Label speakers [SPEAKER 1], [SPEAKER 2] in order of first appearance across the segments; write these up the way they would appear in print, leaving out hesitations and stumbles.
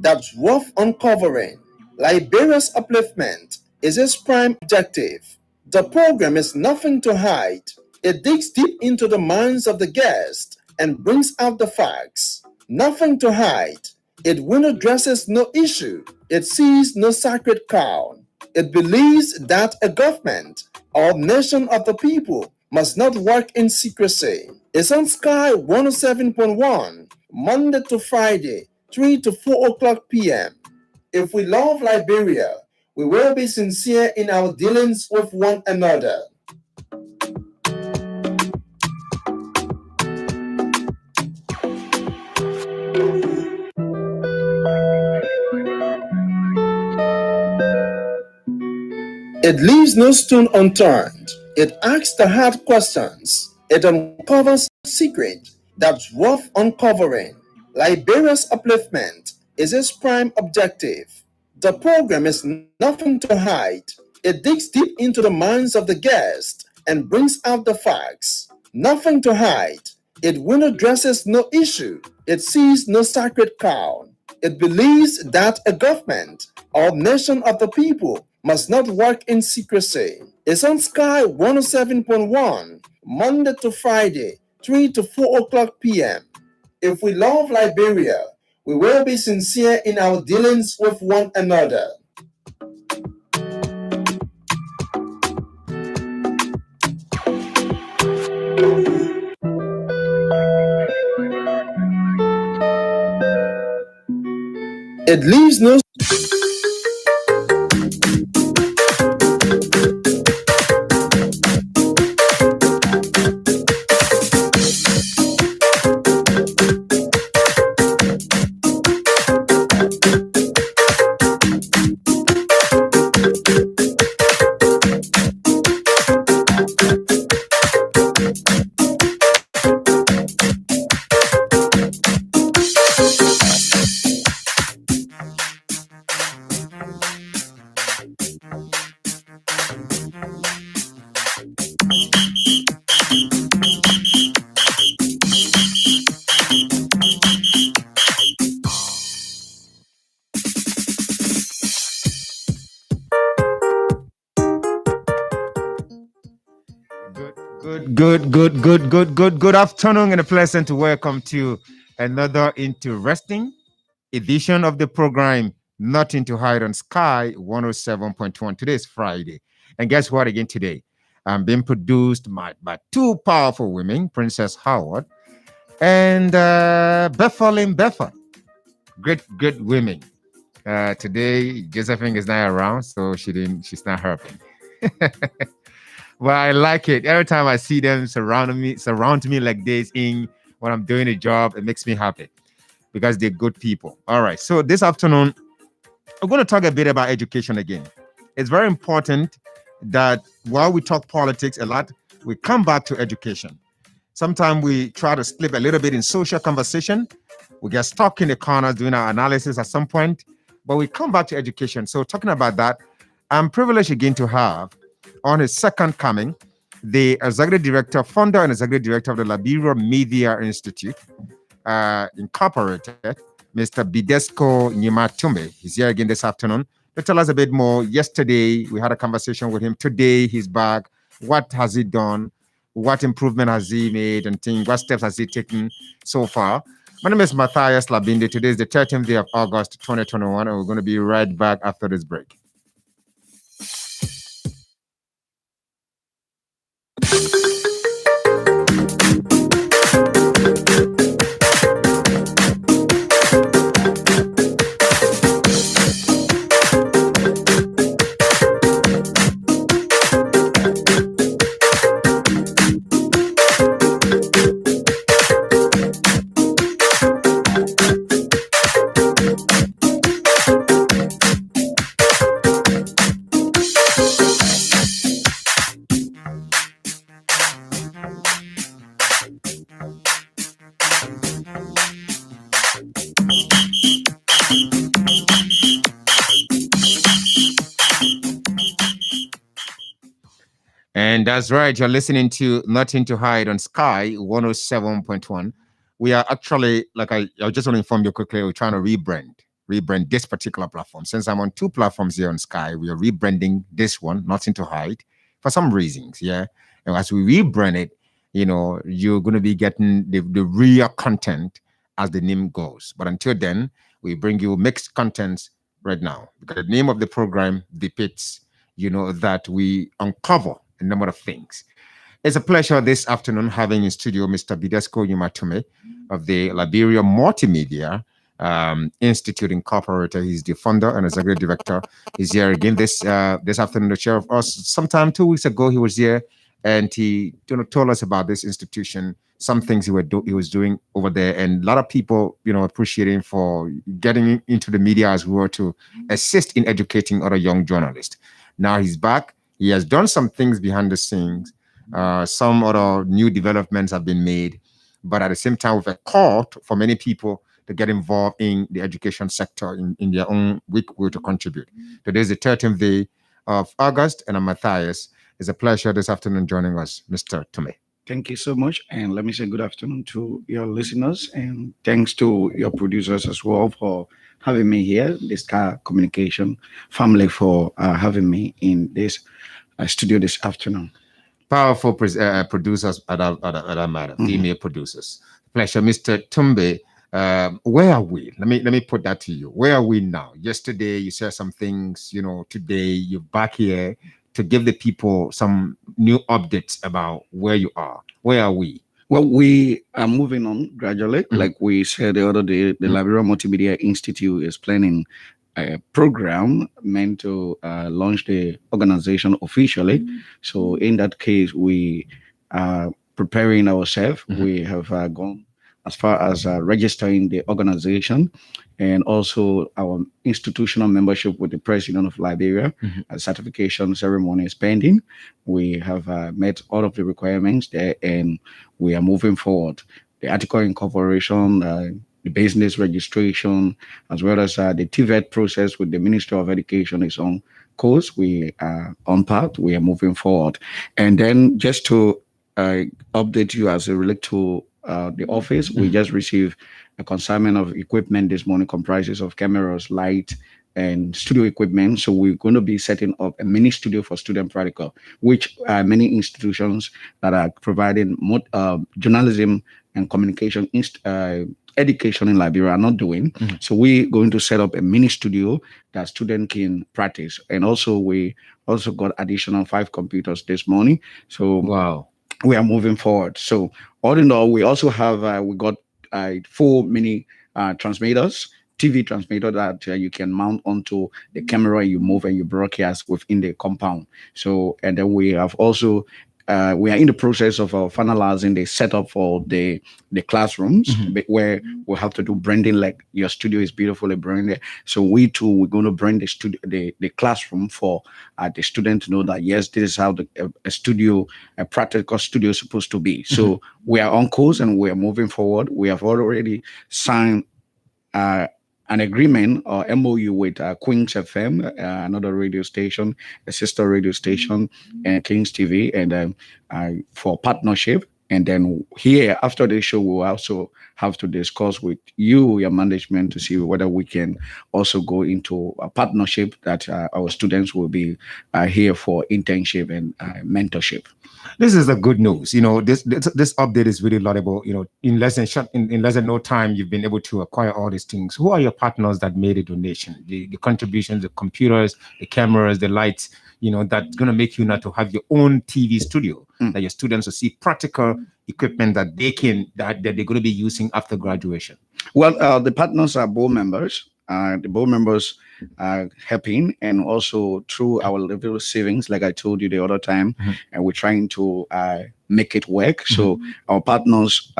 [SPEAKER 1] that's worth uncovering. Liberia's upliftment is its prime objective. The program is nothing to hide. It digs deep into the minds of the guest and brings out the facts. Nothing to hide. It window dresses no issue. It sees no sacred cow. It believes that a government or nation of the people must not work in secrecy. It's on Sky 107.1, Monday to Friday, 3 to 4 o'clock p.m. If we love Liberia, we will be sincere in our dealings with one another. It leaves no stone unturned. It asks the hard questions. It uncovers secrets that's worth uncovering. Liberia's upliftment is its prime objective. The program is nothing to hide. It digs deep into the minds of the guest and brings out the facts. Nothing to hide. It window dresses no issue. It sees no sacred cow. It believes that a government or nation of the people must not work in secrecy. It's on Sky 107.1, Monday to Friday, 3 to 4 o'clock p.m. If we love Liberia, we will be sincere in our dealings with one another. It leaves no
[SPEAKER 2] Good afternoon and a pleasant welcome to another interesting edition of the program Nothing to Hide on Sky 107.1. Today is Friday. And guess what again today? I'm being produced by two powerful women, Princess Howard and Bethel. Great women. Today Josephine is not around, so she's not helping. Well, I like it. Every time I see them surround me like this in when I'm doing a job, it makes me happy because they're good people. All right. So this afternoon, we're going to talk a bit about education again. It's very important that while we talk politics a lot, we come back to education. Sometimes we try to slip a little bit in social conversation. We get stuck in the corners doing our analysis at some point, but we come back to education. So talking about that, I'm privileged again to have on his second coming, the executive director, founder and executive director of the Liberia Media Institute, Incorporated, Mr. Bidesco Nyimatumbe. He's here again this afternoon to tell us a bit more. Yesterday, we had a conversation with him. Today, he's back. What has he done? What improvement has he made? And what steps has he taken so far? My name is Matthias Labinde. Today is the 13th day of August, 2021, and we're going to be right back after this break. And that's right. You're listening to Nothing to Hide on Sky 107.1. We are actually, like I just want to inform you quickly, we're trying to rebrand. rebrand this particular platform. Since I'm on two platforms here on Sky, we are rebranding this one, Nothing to Hide, for some reasons. Yeah. And as we rebrand it, you're going to be getting the real content as the name goes. But until then, we bring you mixed contents right now because the name of the program depicts, that we uncover a number of things. It's a pleasure this afternoon having in studio Mr. Bidesco Yumatume of the Liberia Multimedia Institute Incorporated. He's the founder and executive director. He's here again this afternoon to share with us. Sometime 2 weeks ago, he was here and he told us about this institution, some things he was doing over there, and a lot of people appreciate him for getting into the media as well to assist in educating other young journalists. Now he's back. He has done some things behind the scenes. Some other new developments have been made, but at the same time, with a call for many people to get involved in the education sector in their own weak way to contribute. Today is the 13th day of August, and I'm Matthias. It's a pleasure this afternoon joining us, Mr. Tume.
[SPEAKER 3] Thank you so much. And let me say good afternoon to your listeners. And thanks to your producers as well for having me here, this communication family for having me in this studio this afternoon.
[SPEAKER 2] Powerful producers at that matter, female producers. Pleasure, Mr. Tumbe. Where are we? Let me put that to you. Where are we now? Yesterday you said some things. Today you're back here to give the people some new updates about where you are. Where are we?
[SPEAKER 3] Well, we are moving on gradually. Like we said the other day, the Liberia Multimedia Institute is planning a program meant to launch the organization officially. So in that case, we are preparing ourselves. We have gone as far as registering the organization and also our institutional membership with the President of Liberia. A certification ceremony is pending. We have met all of the requirements there and we are moving forward. The article incorporation, the business registration, as well as the TVET process with the Ministry of Education is on course. We are on path. We are moving forward. And then just to update you as it relates to the office, we just received a consignment of equipment this morning, comprises of cameras, light, and studio equipment. So we're going to be setting up a mini studio for student practical, which many institutions that are providing journalism and communication education in Liberia are not doing. So we're going to set up a mini studio that students can practice. And also we also got additional 5 computers this morning. So
[SPEAKER 2] wow,
[SPEAKER 3] we are moving forward. So all in all, we also have we got 4 mini transmitters, TV transmitter that you can mount onto the camera. You move and you broadcast within the compound. So and then we have also we are in the process of finalizing the setup for the classrooms where we'll have to do branding. Like your studio is beautifully branded, so we're going to brand the studio, the classroom for the student to know that yes, this is how a practical studio is supposed to be. So we are on course and we are moving forward. We have already signed an agreement or MOU with Queens FM, another radio station, a sister radio station, and Kings TV, and for partnership. And then here, after the show, we'll also have to discuss with you, your management, to see whether we can also go into a partnership that our students will be here for internship and mentorship.
[SPEAKER 2] This is the good news. This update is really laudable. In less than no time, you've been able to acquire all these things. Who are your partners that made a donation? The contributions, the computers, the cameras, the lights. That's going to make you not to have your own TV studio that your students will see practical equipment that they're going to be using after graduation.
[SPEAKER 3] Well, the partners are board members. The board members are helping, and also through our little savings, like I told you the other time, and we're trying to make it work. So our partners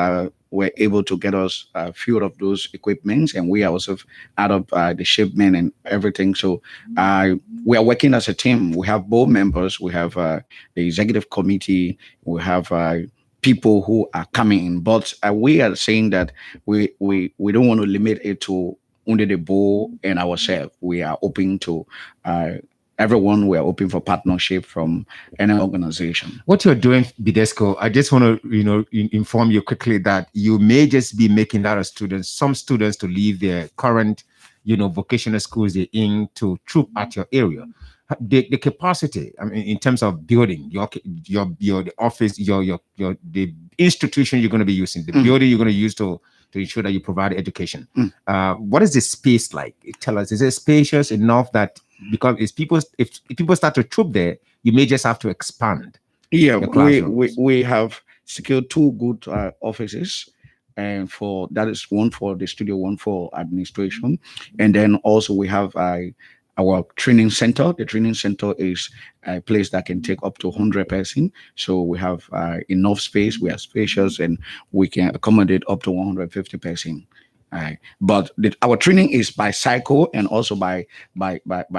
[SPEAKER 3] were able to get us a few of those equipments, and we also add up the shipment and everything. So we are working as a team. We have board members, we have the executive committee, we have people who are coming in, but we are saying that we don't want to limit it to only the board and ourselves. We are open to everyone. We are open for partnership from any organization.
[SPEAKER 2] What you're doing, Bidesco, I just want to inform you quickly that you may just be making some students to leave their current vocational schools they're in to troop at your area. The capacity, I mean, in terms of building your the office, your the institution you're going to be using, the building you're going to use to ensure that you provide education. What is the space like? Tell us, is it spacious enough that because if people start to troop there, you may just have to expand
[SPEAKER 3] Yeah,
[SPEAKER 2] your
[SPEAKER 3] we
[SPEAKER 2] classrooms?
[SPEAKER 3] we have secured two good offices, and for that is one for the studio, one for administration, and then also we have our training center. The training center is a place that can take up to 100 person. So we have enough space. We are spacious, and we can accommodate up to 150 person. But our training is by cycle and also by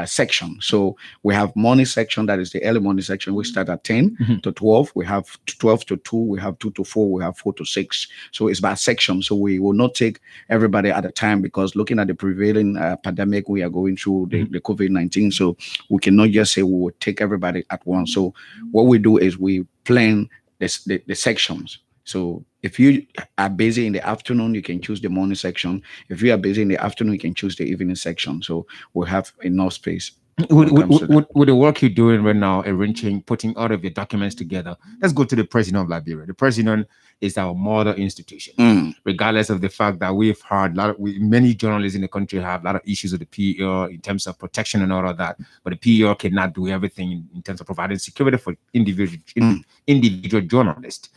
[SPEAKER 3] section. So we have morning section, that is the early morning section. We start at 10 to 12. We have 12 to 2. We have 2 to 4. We have 4 to 6. So it's by section. So we will not take everybody at a time, because looking at the prevailing pandemic we are going through, the COVID-19. So we cannot just say we will take everybody at once. So what we do is we plan the sections. So if you are busy in the afternoon, you can choose the morning section. If you are busy in the afternoon, you can choose the evening section. So we'll have enough space.
[SPEAKER 2] With the work you're doing right now, arranging, putting all of your documents together, let's go to the president of Liberia. The president is our mother institution, regardless of the fact that we've heard many journalists in the country have a lot of issues with the PER in terms of protection and all of that. But the PER cannot do everything in terms of providing security for individual journalists.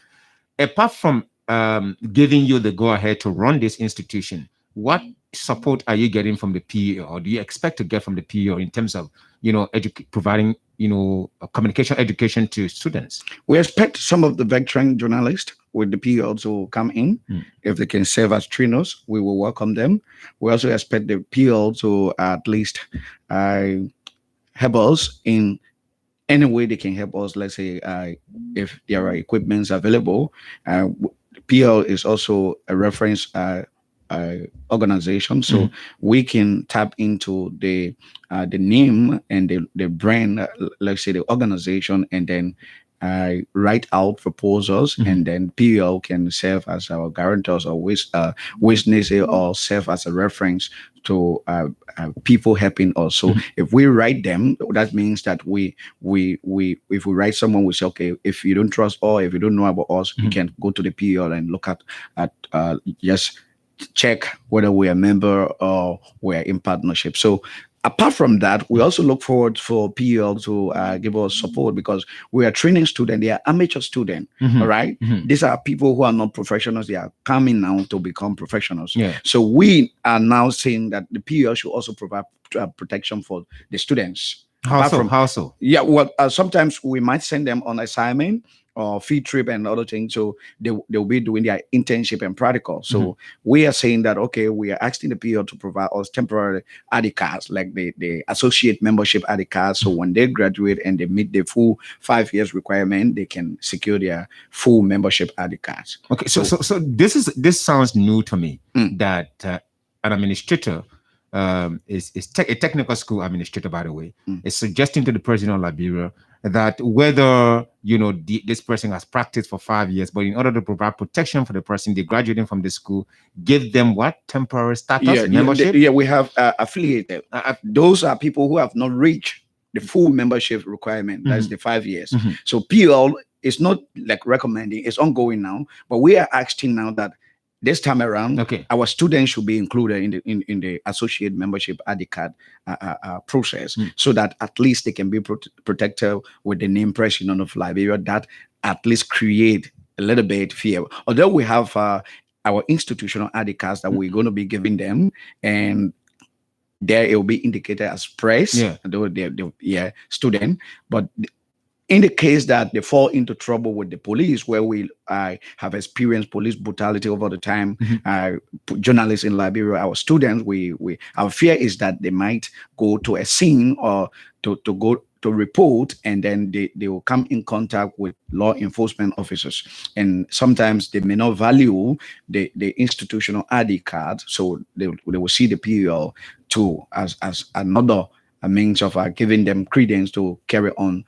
[SPEAKER 2] Apart from giving you the go-ahead to run this institution, what support are you getting from the PEO, or do you expect to get from the PEO in terms of, providing, communication education to students?
[SPEAKER 3] We expect some of the veteran journalists with the PEO to come in. If they can serve as trainers, we will welcome them. We also expect the PEO to at least help us in any way they can help us. Let's say if there are equipments available. PL is also a reference organization, so we can tap into the name and the brand, let's say the organization, and then write out proposals, and then PL can serve as our guarantors or witness, or serve as a reference to people helping us. So if we write them, that means that we if we write someone, we say, okay, if you don't trust or if you don't know about us, you can go to the PL and look at just check whether we are a member or we are in partnership. So apart from that, we also look forward for PL to give us support, because we are training students. They are amateur students. All right. These are people who are not professionals. They are coming now to become professionals.
[SPEAKER 2] Yeah.
[SPEAKER 3] So we are now saying that the PL should also provide protection for the students.
[SPEAKER 2] How so?
[SPEAKER 3] Yeah, well, sometimes we might send them on assignment or field trip and other things. So they'll be doing their internship and practical. So we are saying that, okay, we are asking the PO to provide us temporary ID cards, like the associate membership ID cards. So when they graduate and they meet the full 5 years requirement, they can secure their full membership ID cards.
[SPEAKER 2] Okay, so this sounds new to me, that an administrator is a technical school administrator, by the way, is suggesting to the president of Liberia that whether this person has practiced for 5 years, but in order to provide protection for the person, they graduating from the school, give them what temporary status, membership?
[SPEAKER 3] We have affiliated. Those are people who have not reached the full membership requirement. That's the 5 years. So PL is not like recommending; it's ongoing now. But we are asking now that this time around, our students should be included in the associate membership ID card process, so that at least they can be protected with the name president of Liberia. That at least create a little bit fear. Although we have our institutional ID cards that we're going to be giving them, and there it will be indicated as press, they're student, but in the case that they fall into trouble with the police, where we have experienced police brutality over the time, journalists in Liberia, our students, our fear is that they might go to a scene or to go to report, and then they will come in contact with law enforcement officers, and sometimes they may not value the institutional ID card, so they will see the PL too as another a means of giving them credence to carry on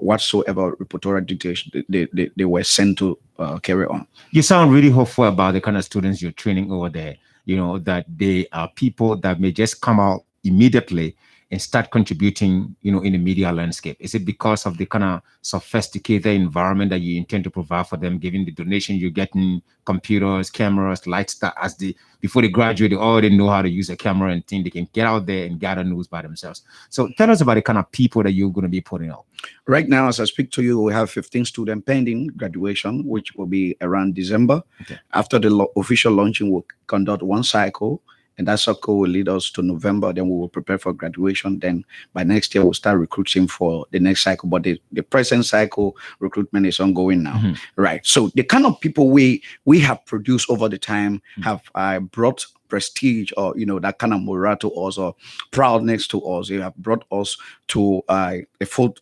[SPEAKER 3] whatsoever repertorial details they were sent to carry on.
[SPEAKER 2] You sound really hopeful about the kind of students you're training over there. that they are people that may just come out immediately and start contributing, in the media landscape? Is it because of the kind of sophisticated environment that you intend to provide for them, given the donation you're getting, computers, cameras, lights, that as the before they graduate, they already know how to use a camera and think they can get out there and gather news by themselves. So tell us about the kind of people that you're going to be putting out.
[SPEAKER 3] Right now, as I speak to you, we have 15 students pending graduation, which will be around December.
[SPEAKER 2] Okay.
[SPEAKER 3] After the official launching, we'll conduct one cycle, and that cycle will lead us to November. Then we will prepare for graduation. Then by next year, we'll start recruiting for the next cycle. But the present cycle recruitment is ongoing now. Right. So the kind of people we have produced over the time have brought prestige, or that kind of morale to us, or proudness to us. They have brought us to a full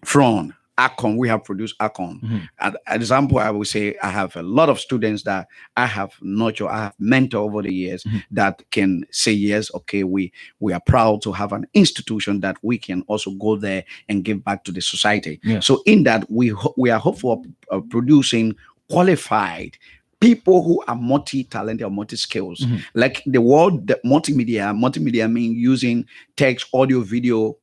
[SPEAKER 3] front. Acon, we have produced Acon. An example, I would say I have a lot of students that I have nurtured, I have mentored over the years that can say, yes, okay, we are proud to have an institution that we can also go there and give back to the society.
[SPEAKER 2] Yeah.
[SPEAKER 3] So in that, we are hopeful of producing qualified people who are multi-talented or multi-skills. Like the word multimedia means using text, audio, video,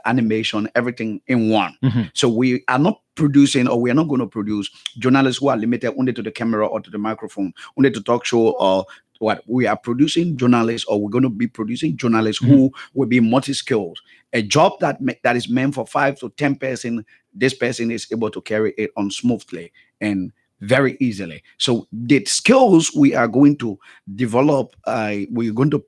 [SPEAKER 3] animation, everything in one. So we are not producing, or we are not going to produce journalists who are limited only to the camera or to the microphone, only to talk show, or what. We are producing journalists, or we're going to be producing journalists who will be multi-skilled. A job that is meant for 5 to 10 person, this person is able to carry it on smoothly and very easily. So the skills we are going to develop, we're going to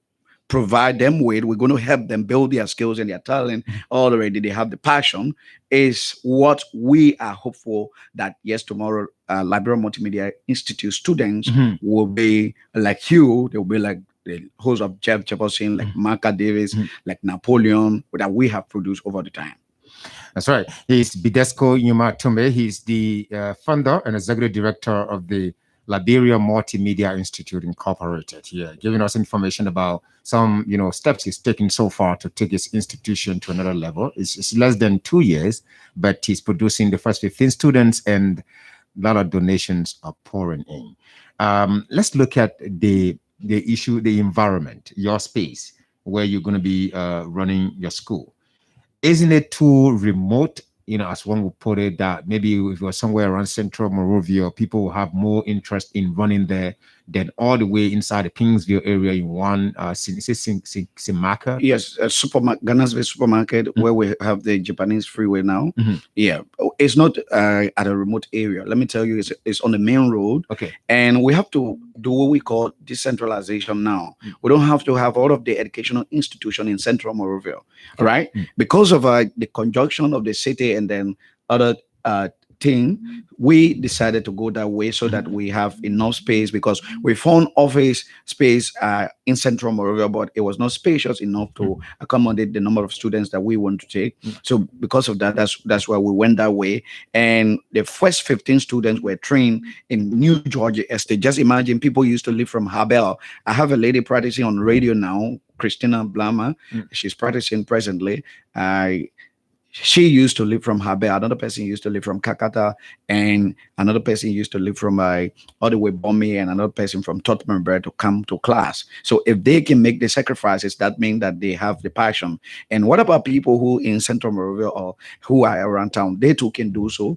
[SPEAKER 3] provide them with, we're going to help them build their skills and their talent. Already they have the passion, is what we are hopeful that, yes, tomorrow Liberia Multimedia Institute students will be like you. They will be like the host of Jeff Jefferson, like Marka Davis, like Napoleon, that we have produced over the time.
[SPEAKER 2] That's right. He's Bidesco Nyuma Tumbe. He's the founder and executive director of the Liberia Multimedia Institute Incorporated. Here, giving us information about some, steps he's taken so far to take his institution to another level. It's less than 2 years, but he's producing the first 15 students, and a lot of donations are pouring in. Let's look at the issue, the environment, your space, where you're going to be running your school. Isn't it too remote, as one would put it, that maybe if you're somewhere around Central Monrovia, people will have more interest in running there than all the way inside the Kingsville area in one, Simaka?
[SPEAKER 3] Yes, Ghana's supermarket, where we have the Japanese freeway now. Yeah, it's not at a remote area. Let me tell you, it's on the main road.
[SPEAKER 2] Okay.
[SPEAKER 3] And we have to do what we call decentralization now. We don't have to have all of the educational institution in Central Monrovia, right? Because of the conjunction of the city and then other thing, we decided to go that way so that we have enough space, because we found office space in Central Monrovia, but it was not spacious enough to accommodate the number of students that we want to take. So because of that, that's why we went that way. And the first 15 students were trained in New Georgia Estate. Just imagine, people used to live from Habel. I have a lady practicing on radio now, Christina Blama. She's practicing presently. She used to live from Habe. Another person used to live from Kakata, and another person used to live from all the way Bomi, and another person from Tottenham to come to class. So if they can make the sacrifices, that means that they have the passion. And what about people who in Central Monrovia or who are around town? They too can do so.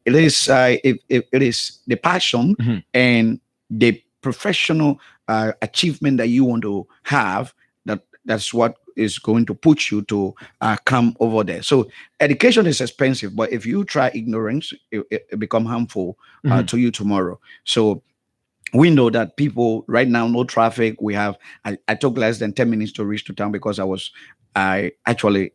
[SPEAKER 3] It is it is the passion and the professional achievement that you want to have. That's what is going to push you to come over there. So education is expensive, but if you try ignorance, it become harmful to you tomorrow. So we know that people right now, no traffic. I took less than 10 minutes to reach to town, because I actually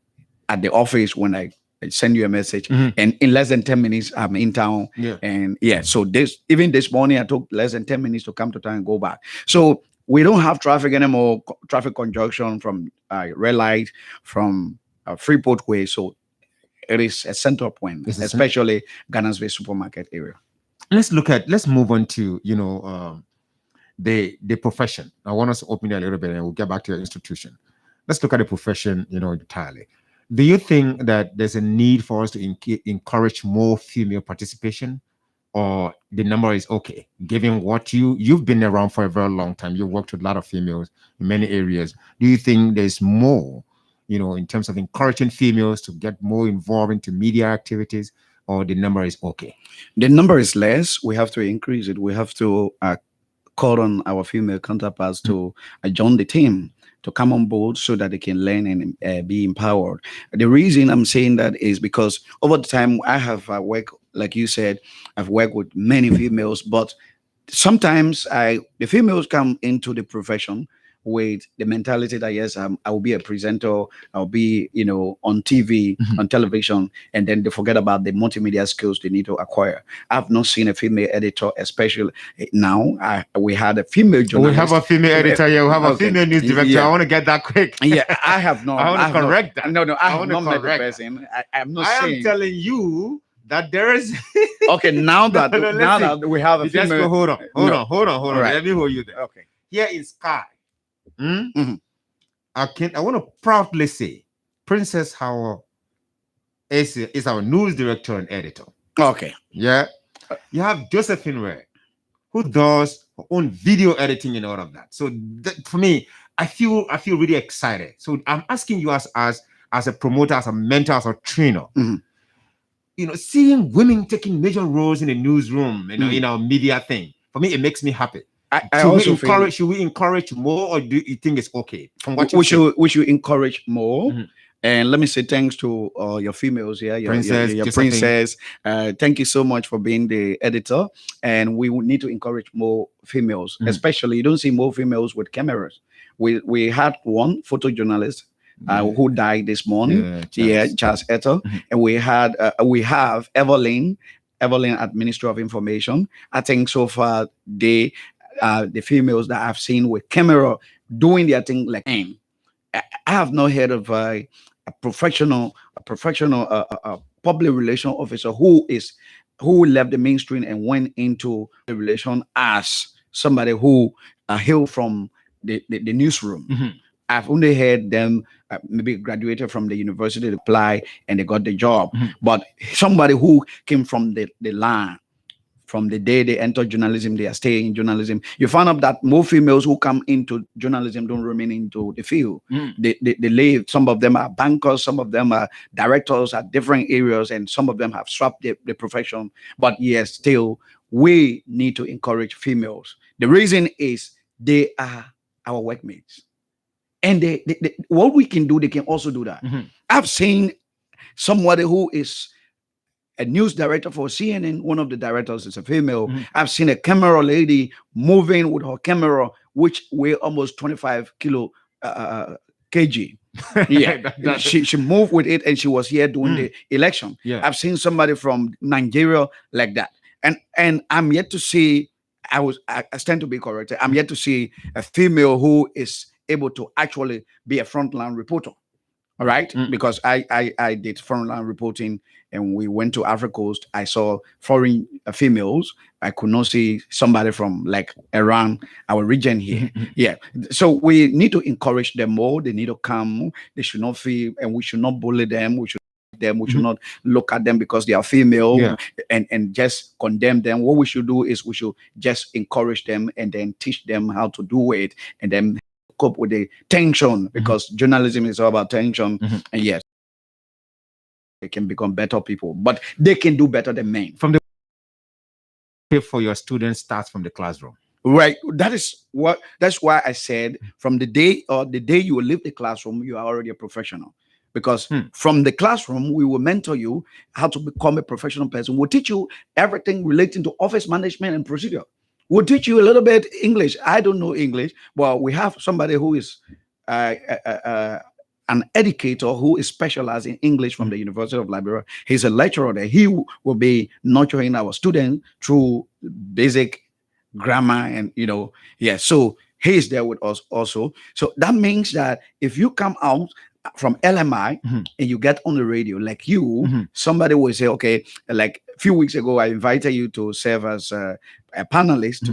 [SPEAKER 3] at the office when I send you a message, and in less than 10 minutes I'm in town. And so this morning I took less than 10 minutes to come to town and go back. So we don't have traffic anymore, traffic conjunction from red light, from Freeport Way. So it is a central point, especially Ghana's Bay supermarket area.
[SPEAKER 2] Let's move on to, the profession. I want us to open it a little bit and we'll get back to your institution. Let's look at the profession, entirely. Do you think that there's a need for us to encourage more female participation or the number is okay, given what you've been around for a very long time, you've worked with a lot of females in many areas. Do you think there's more, in terms of encouraging females to get more involved into media activities, or the number is okay?
[SPEAKER 3] The number is less. We have to increase it. We have to call on our female counterparts to join the team, to come on board so that they can learn and be empowered. The reason I'm saying that is because over the time I have worked, like you said, I've worked with many females, but sometimes the females come into the profession with the mentality that yes, I will be a presenter, I'll be on TV, on television, and then they forget about the multimedia skills they need to acquire. I've not seen a female editor, especially now. We had a female journalist.
[SPEAKER 2] We have a female editor here. We have a
[SPEAKER 3] Okay.
[SPEAKER 2] female news director.
[SPEAKER 3] Yeah.
[SPEAKER 2] I want to get that quick.
[SPEAKER 3] Yeah, I have not.
[SPEAKER 2] I want to correct that.
[SPEAKER 3] No, I have
[SPEAKER 2] want
[SPEAKER 3] not
[SPEAKER 2] to
[SPEAKER 3] met the
[SPEAKER 2] correct
[SPEAKER 3] person. I'm not
[SPEAKER 2] I
[SPEAKER 3] saying.
[SPEAKER 2] am telling you that there is.
[SPEAKER 3] Okay, now that
[SPEAKER 2] No,
[SPEAKER 3] now
[SPEAKER 2] listen.
[SPEAKER 3] that we have a
[SPEAKER 2] Just
[SPEAKER 3] female.
[SPEAKER 2] go, hold on.
[SPEAKER 3] Right.
[SPEAKER 2] Let me hold you there.
[SPEAKER 3] Okay.
[SPEAKER 2] Here in Sky,
[SPEAKER 3] Mhm.
[SPEAKER 2] I want to proudly say, Princess Howard is our news director and editor.
[SPEAKER 3] Okay.
[SPEAKER 2] Yeah, you have Josephine Ray, who does her own video editing and all of that. So for me, I feel really excited. So I'm asking you as a promoter, as a mentor, as a trainer.
[SPEAKER 3] Mhm.
[SPEAKER 2] Seeing women taking major roles in the newsroom, in our media thing, for me, it makes me happy. Should we encourage more, or do you think it's okay? From what
[SPEAKER 3] we should encourage more.
[SPEAKER 2] Mhm.
[SPEAKER 3] And let me say thanks to your females here, your
[SPEAKER 2] Josephine.
[SPEAKER 3] princess. Thank you so much for being the editor. And we would need to encourage more females, especially you don't see more females with cameras. We had one photojournalist who died this morning. Charles Etter. And we have Evelyn at Ministry of Information. I think so far the females that I've seen with camera doing their thing like aim. I have not heard of a professional public relation officer who left the mainstream and went into the relation as somebody who hailed from the newsroom. I've only heard them maybe graduated from the university, apply, and they got the job. But somebody who came from the line, from the day they enter journalism, they are staying in journalism. You find out that more females who come into journalism don't remain into the field. They leave. Some of them are bankers, some of them are directors at different areas, and some of them have swapped the profession. But yes, still, we need to encourage females. The reason is they are our workmates. And they what we can do, they can also do that. I've seen somebody who is a news director for CNN. One of the directors is a female. I've seen a camera lady moving with her camera, which weigh almost 25 kg. Yeah, she moved with it, and she was here during the election.
[SPEAKER 2] Yeah.
[SPEAKER 3] I've seen somebody from Nigeria like that, and I'm yet to see. I stand to be corrected. I'm yet to see a female who is able to actually be a frontline reporter. All right, because I did frontline reporting, and we went to Africa Coast. I saw foreign females. I could not see somebody from like Iran, our region here. Yeah, so we need to encourage them more. They need to come. They should not feel, and we should not bully them. We should not look at them because they are female and just condemn them. What we should do is we should just encourage them and then teach them how to do it, and then cope with the tension, because journalism is all about tension. And yes, they can become better people, but they can do better than men.
[SPEAKER 2] From the for your students starts from the classroom.
[SPEAKER 3] Right. That's why I said from the day you will leave the classroom, you are already a professional. Because from the classroom, we will mentor you how to become a professional person. We'll teach you everything relating to office management and procedure. We'll teach you a little bit English. I don't know English, but we have somebody who is an educator who is specialized in English from the University of Liberia. He's a lecturer there. He will be nurturing our students through basic grammar and so he's there with us also. So that means that if you come out from LMI and you get on the radio like you, somebody will say, okay, like a few weeks ago I invited you to serve as a panelist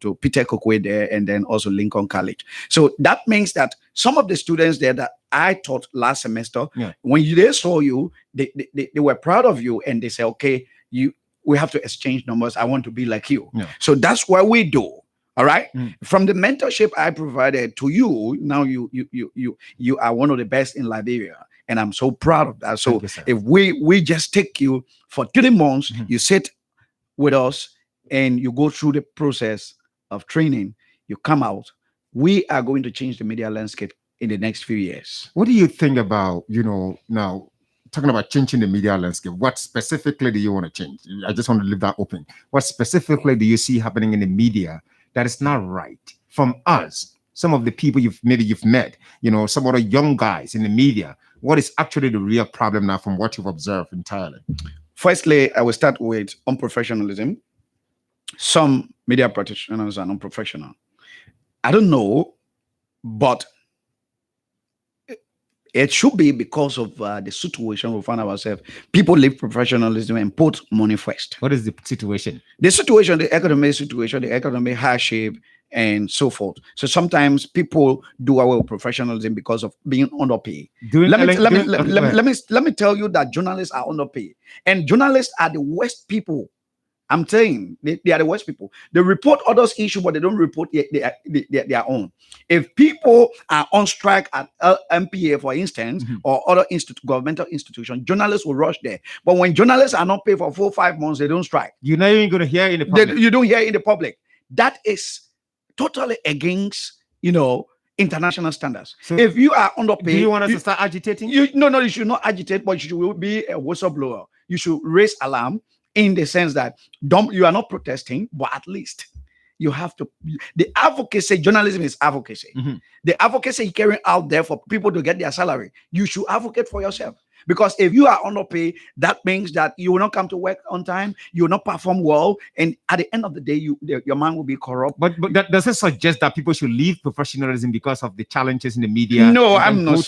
[SPEAKER 3] to Peter Kokwe there, and then also Lincoln College. So that means that some of the students there that I taught last semester, when they saw you, they were proud of you, and they say, okay, we have to exchange numbers. I want to be like you.
[SPEAKER 2] Yeah.
[SPEAKER 3] So that's what we do. All right.
[SPEAKER 2] Mm.
[SPEAKER 3] From the mentorship I provided to you, now you are one of the best in Liberia, and I'm so proud of that. So
[SPEAKER 2] Thank you, sir.
[SPEAKER 3] if we just take you for 3 months,
[SPEAKER 2] Mhm.
[SPEAKER 3] you sit with us and you go through the process of training, you come out. We are going to change the media landscape in the next few years.
[SPEAKER 2] What do you think about, now talking about changing the media landscape? What specifically do you want to change? I just want to leave that open. What specifically do you see happening in the media that is not right from us? Some of the people you've met, some other young guys in the media. What is actually the real problem now from what you've observed entirely?
[SPEAKER 3] Firstly, I will start with unprofessionalism. Some media practitioners are unprofessional. I don't know, but it should be because of the situation we find ourselves. People leave professionalism and put money first.
[SPEAKER 2] What is the situation?
[SPEAKER 3] The situation, the economic hardship, and so forth. So sometimes people do away with professionalism because of being underpaid. Let me tell you that journalists are underpaid, and journalists are the worst people. I'm saying they are the worst people. They report others' issue, but they don't report their own. If people are on strike at MPA, for instance, or other governmental institutions, journalists will rush there. But when journalists are not paid for 4 or 5 months, they don't strike.
[SPEAKER 2] You're not even going to hear in the public.
[SPEAKER 3] You don't hear in the public. That is totally against, international standards. So if you are underpaid,
[SPEAKER 2] do you want us to start agitating?
[SPEAKER 3] No, you should not agitate, but you should be a whistleblower. You should raise alarm in the sense that you are not protesting, but at least you have to. The advocacy, journalism is advocacy. The advocacy you carrying out there for people to get their salary, you should advocate for yourself. Because if you are underpaid, that means that you will not come to work on time, you will not perform well, and at the end of the day, your mind will be corrupt.
[SPEAKER 2] But that doesn't suggest that people should leave professionalism because of the challenges in the media.
[SPEAKER 3] No, I'm not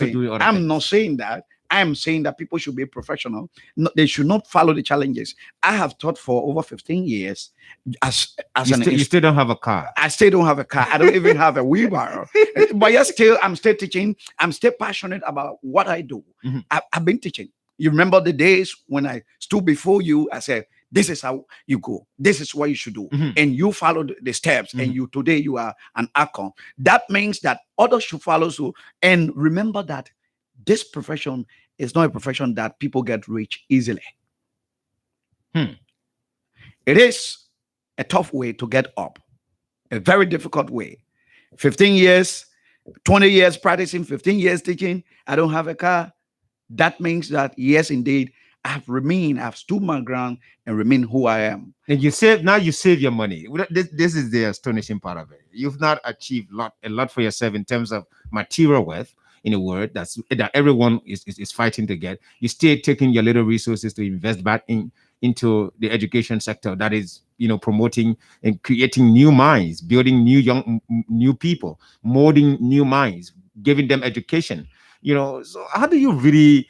[SPEAKER 3] saying that. I am saying that people should be professional. No, they should not follow the challenges. I have taught for over 15 years.
[SPEAKER 2] You still don't have a car.
[SPEAKER 3] I still don't have a car. I don't even have a wheelbarrow. But I'm still teaching. I'm still passionate about what I do. I've been teaching. You remember the days when I stood before you, I said, this is how you go. This is what you should do. And you followed the steps. And today you are an icon. That means that others should follow suit. And remember that this profession is not a profession that people get rich easily. It is a tough way to get up, a very difficult way. 15 years, 20 years practicing, 15 years teaching. I don't have a car. That means that, yes, indeed, I've stood my ground and remain who I am.
[SPEAKER 2] And you save your money. This is the astonishing part of it. You've not achieved a lot for yourself in terms of material wealth, in a word that everyone is fighting to get. You still taking your little resources to invest back into the education sector that is, promoting and creating new minds, building new people, molding new minds, giving them education. So how do you really,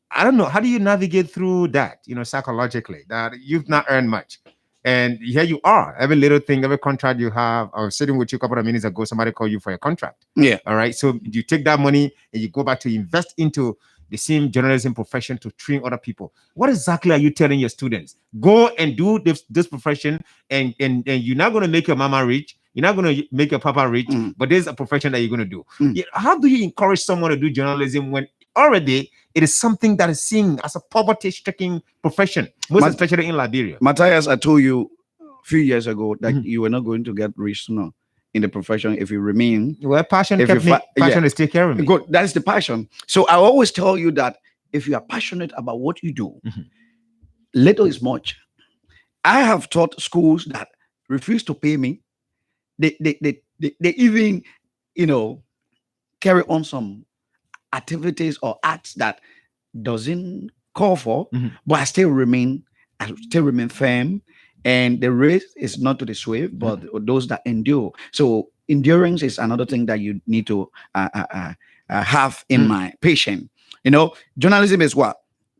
[SPEAKER 2] I don't know, how do you navigate through that, psychologically, that you've not earned much? And here you are, every little thing, every contract you have. I was sitting with you a couple of minutes ago, somebody called you for a contract.
[SPEAKER 3] Yeah.
[SPEAKER 2] All right. So you take that money and you go back to invest into the same journalism profession to train other people. What exactly are you telling your students? Go and do this profession and you're not going to make your mama rich. You're not going to make your papa rich, but there's a profession that you're going to do. How do you encourage someone to do journalism when already it is something that is seen as a poverty-stricken profession, most especially in Liberia?
[SPEAKER 3] Matthias, I told you a few years ago that you were not going to get rich sooner in the profession if you remain.
[SPEAKER 2] Well, passion is take care of me.
[SPEAKER 3] Good. That is the passion. So I always tell you that if you are passionate about what you do, little is much. I have taught schools that refuse to pay me. They even, carry on some activities or acts that doesn't call for, but I still remain firm. And the race is not to the swift, but those that endure. So endurance is another thing that you need to have in mind. Patient. Journalism is what?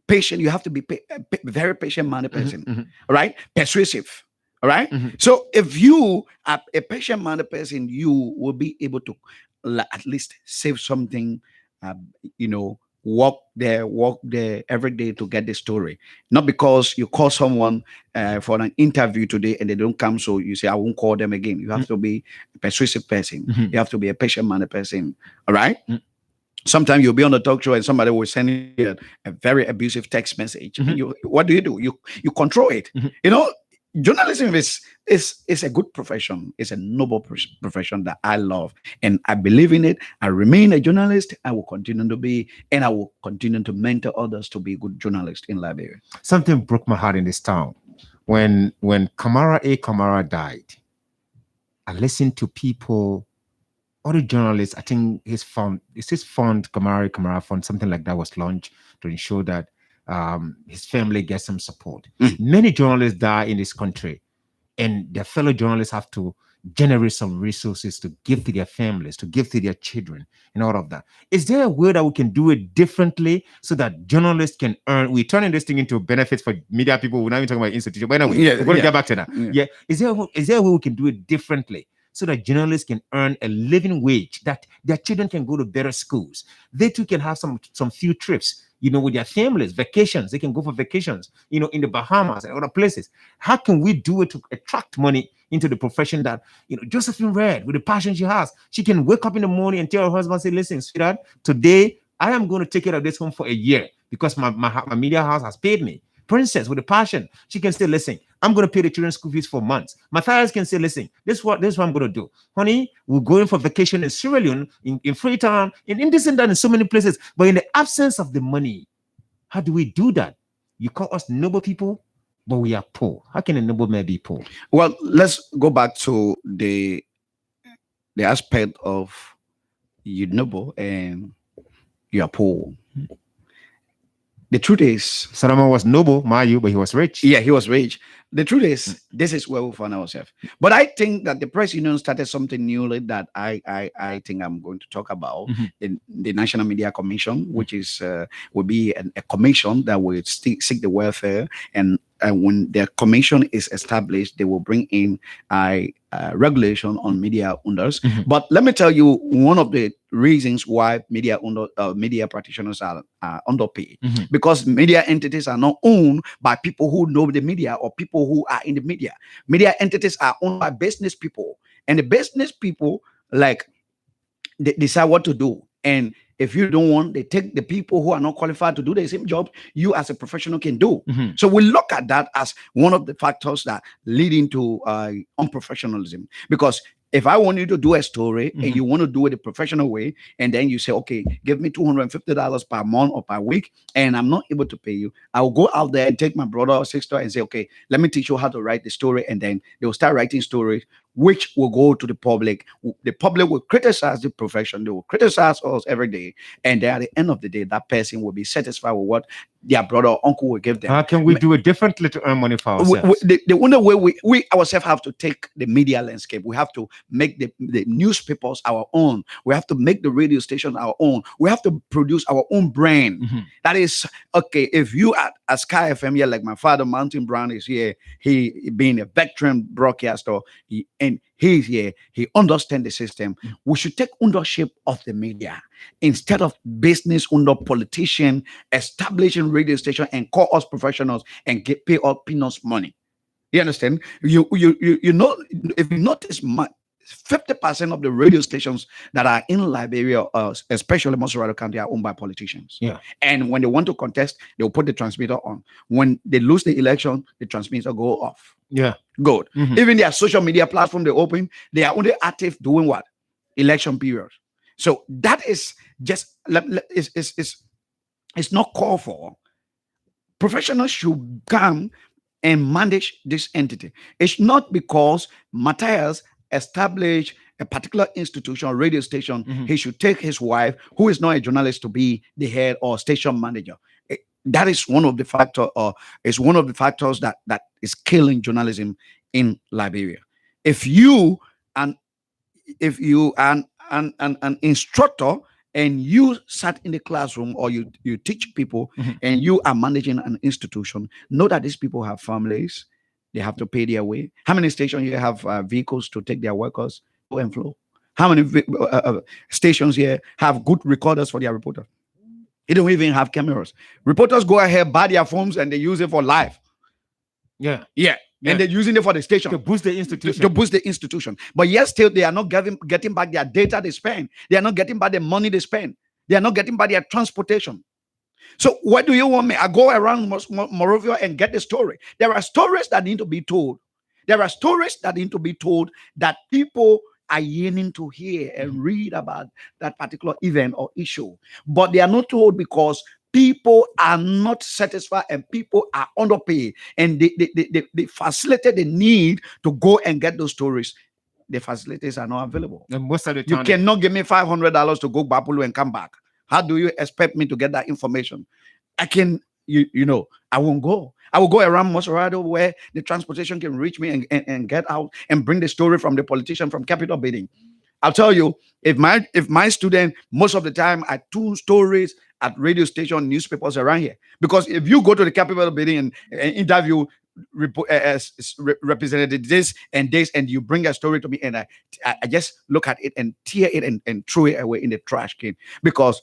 [SPEAKER 3] Patient. You have to be very patient-minded person. All right? Persuasive. All right? So if you are a patient-minded person, you will be able to at least save something, walk there every day to get the story. Not because you call someone for an interview today and they don't come, so you say, I won't call them again. You have to be a persuasive person.
[SPEAKER 2] Mhm.
[SPEAKER 3] You have to be a patient-minded person. All right?
[SPEAKER 2] Mm.
[SPEAKER 3] Sometimes you'll be on the talk show and somebody will send you a very abusive text message. And
[SPEAKER 2] Mhm.
[SPEAKER 3] what do? You control it.
[SPEAKER 2] Mhm.
[SPEAKER 3] You know, journalism is a good profession. It's a noble profession that I love and I believe in it. I remain a journalist. I will continue to be, and I will continue to mentor others to be good journalists in Liberia.
[SPEAKER 2] Something broke my heart in this town when Kamara died. I listened to people, other journalists. I think his fund, Kamara Fund, something like that was launched to ensure that his family gets some support.
[SPEAKER 3] Mm.
[SPEAKER 2] Many journalists die in this country, and their fellow journalists have to generate some resources to give to their families, to give to their children, and all of that. Is there a way that we can do it differently so that journalists can earn? We're turning this thing into benefits for media people. We're not even talking about institutions. But anyway,
[SPEAKER 3] Yeah,
[SPEAKER 2] we're going to
[SPEAKER 3] yeah.
[SPEAKER 2] get back to that.
[SPEAKER 3] Yeah.
[SPEAKER 2] Yeah. Is there a way we can do it differently so that journalists can earn a living wage, that their children can go to better schools? They too can have some few trips, with their families, vacations. They can go for vacations, in the Bahamas and other places. How can we do it to attract money into the profession that, Josephine Red, with the passion she has, she can wake up in the morning and tell her husband, say, listen, sweetheart, today I am going to take care of this home for a year because my media house has paid me. Princess, with the passion, she can say, listen, I'm going to pay the children's school fees for months. Matthias can say, listen, this is what I'm going to do. Honey, we're going for vacation in Sierra Leone, in Freetown, in this and that, in so many places. But in the absence of the money, how do we do that? You call us noble people, but we are poor. How can a noble man be poor?
[SPEAKER 3] Well, let's go back to the aspect of you noble and you are poor. The truth is,
[SPEAKER 2] Solomon was noble, mind you, but he was rich.
[SPEAKER 3] yeah, he was rich. The truth is, this is where we find ourselves. But I think that the press union started something new that I think I'm going to talk about.
[SPEAKER 2] Mhm.
[SPEAKER 3] The National Media Commission, which is will be a commission that will seek the welfare, and when the commission is established, they will bring in a regulation on media owners.
[SPEAKER 2] Mhm.
[SPEAKER 3] But let me tell you one of the reasons why media practitioners are underpaid,
[SPEAKER 2] Mhm.
[SPEAKER 3] because media entities are not owned by people who know the media or people who are in the media. Media entities are owned by business people, and the business people, like, they decide what to do. And if you don't want, they take the people who are not qualified to do the same job you as a professional can do.
[SPEAKER 2] Mhm.
[SPEAKER 3] So we look at that as one of the factors that lead into unprofessionalism. Because if I want you to do a story and you want to do it a professional way, and then you say, okay, give me $250 per month or per week, and I'm not able to pay you, I will go out there and take my brother or sister and say, okay, let me teach you how to write the story. And then they will start writing stories which will go to the public. The public will criticize the profession. They will criticize us every day. And then at the end of the day, that person will be satisfied with what their brother or uncle will give them.
[SPEAKER 2] How can we do it differently to earn money for ourselves?
[SPEAKER 3] The only way we ourselves have to take the media landscape. We have to make the newspapers our own. We have to make the radio station our own. We have to produce our own brand.
[SPEAKER 2] Mhm.
[SPEAKER 3] That is, okay, if you at Sky FM here, like my father, Mountain Brown, is here, he being a veteran broadcaster, and he's here, he understands the system. We should take ownership of the media instead of business under politician establishing radio station and call us professionals and pay us peanuts money. You understand? You know, if you notice, 50% of the radio stations that are in Liberia, especially Mosurado County, are owned by politicians.
[SPEAKER 2] Yeah.
[SPEAKER 3] And when they want to contest, they'll put the transmitter on. When they lose the election, the transmitter go off.
[SPEAKER 2] Yeah.
[SPEAKER 3] Good.
[SPEAKER 2] Mhm.
[SPEAKER 3] Even their social media platform they open, they are only active doing what? Election period. So that is just it's not called for. Professionals should come and manage this entity. It's not because Matthias established a particular institution or radio station, he should take his wife, who is not a journalist, to be the head or station manager. That is one of the factor, or is one of the factors that is killing journalism in Liberia. If you and if you an instructor and you sat in the classroom, or you teach people, and you are managing an institution, know that these people have families. They have to pay their way. How many stations here have vehicles to take their workers to and flow? How many stations here have good recorders for their reporter? They don't even have cameras. Reporters go ahead, buy their phones, and they use it for live.
[SPEAKER 2] Yeah.
[SPEAKER 3] And they're using it for the station
[SPEAKER 2] to boost the institution.
[SPEAKER 3] To boost the institution. But yet still they are not getting back their data they spend. They are not getting back the money they spend. They are not getting back their transportation. So what do you want me? I go around Morovia and get the story. There are stories that need to be told. There are stories that need to be told that people are yearning to hear and read about that particular event or issue. But they are not told because people are not satisfied and people are underpaid, and they facilitate the need to go and get those stories. The facilities are not available.
[SPEAKER 2] And most of the time,
[SPEAKER 3] you cannot give me $500 to go Bapulu and come back. How do you expect me to get that information? I can, I won't go. I will go around Mosorado where the transportation can reach me and get out and bring the story from the politician from Capitol Building. I'll tell you, if my student, most of the time, are two stories at radio station, newspapers around here. Because if you go to the Capitol Building and interview representative this and this, and you bring a story to me, and I just look at it and tear it and throw it away in the trash can, because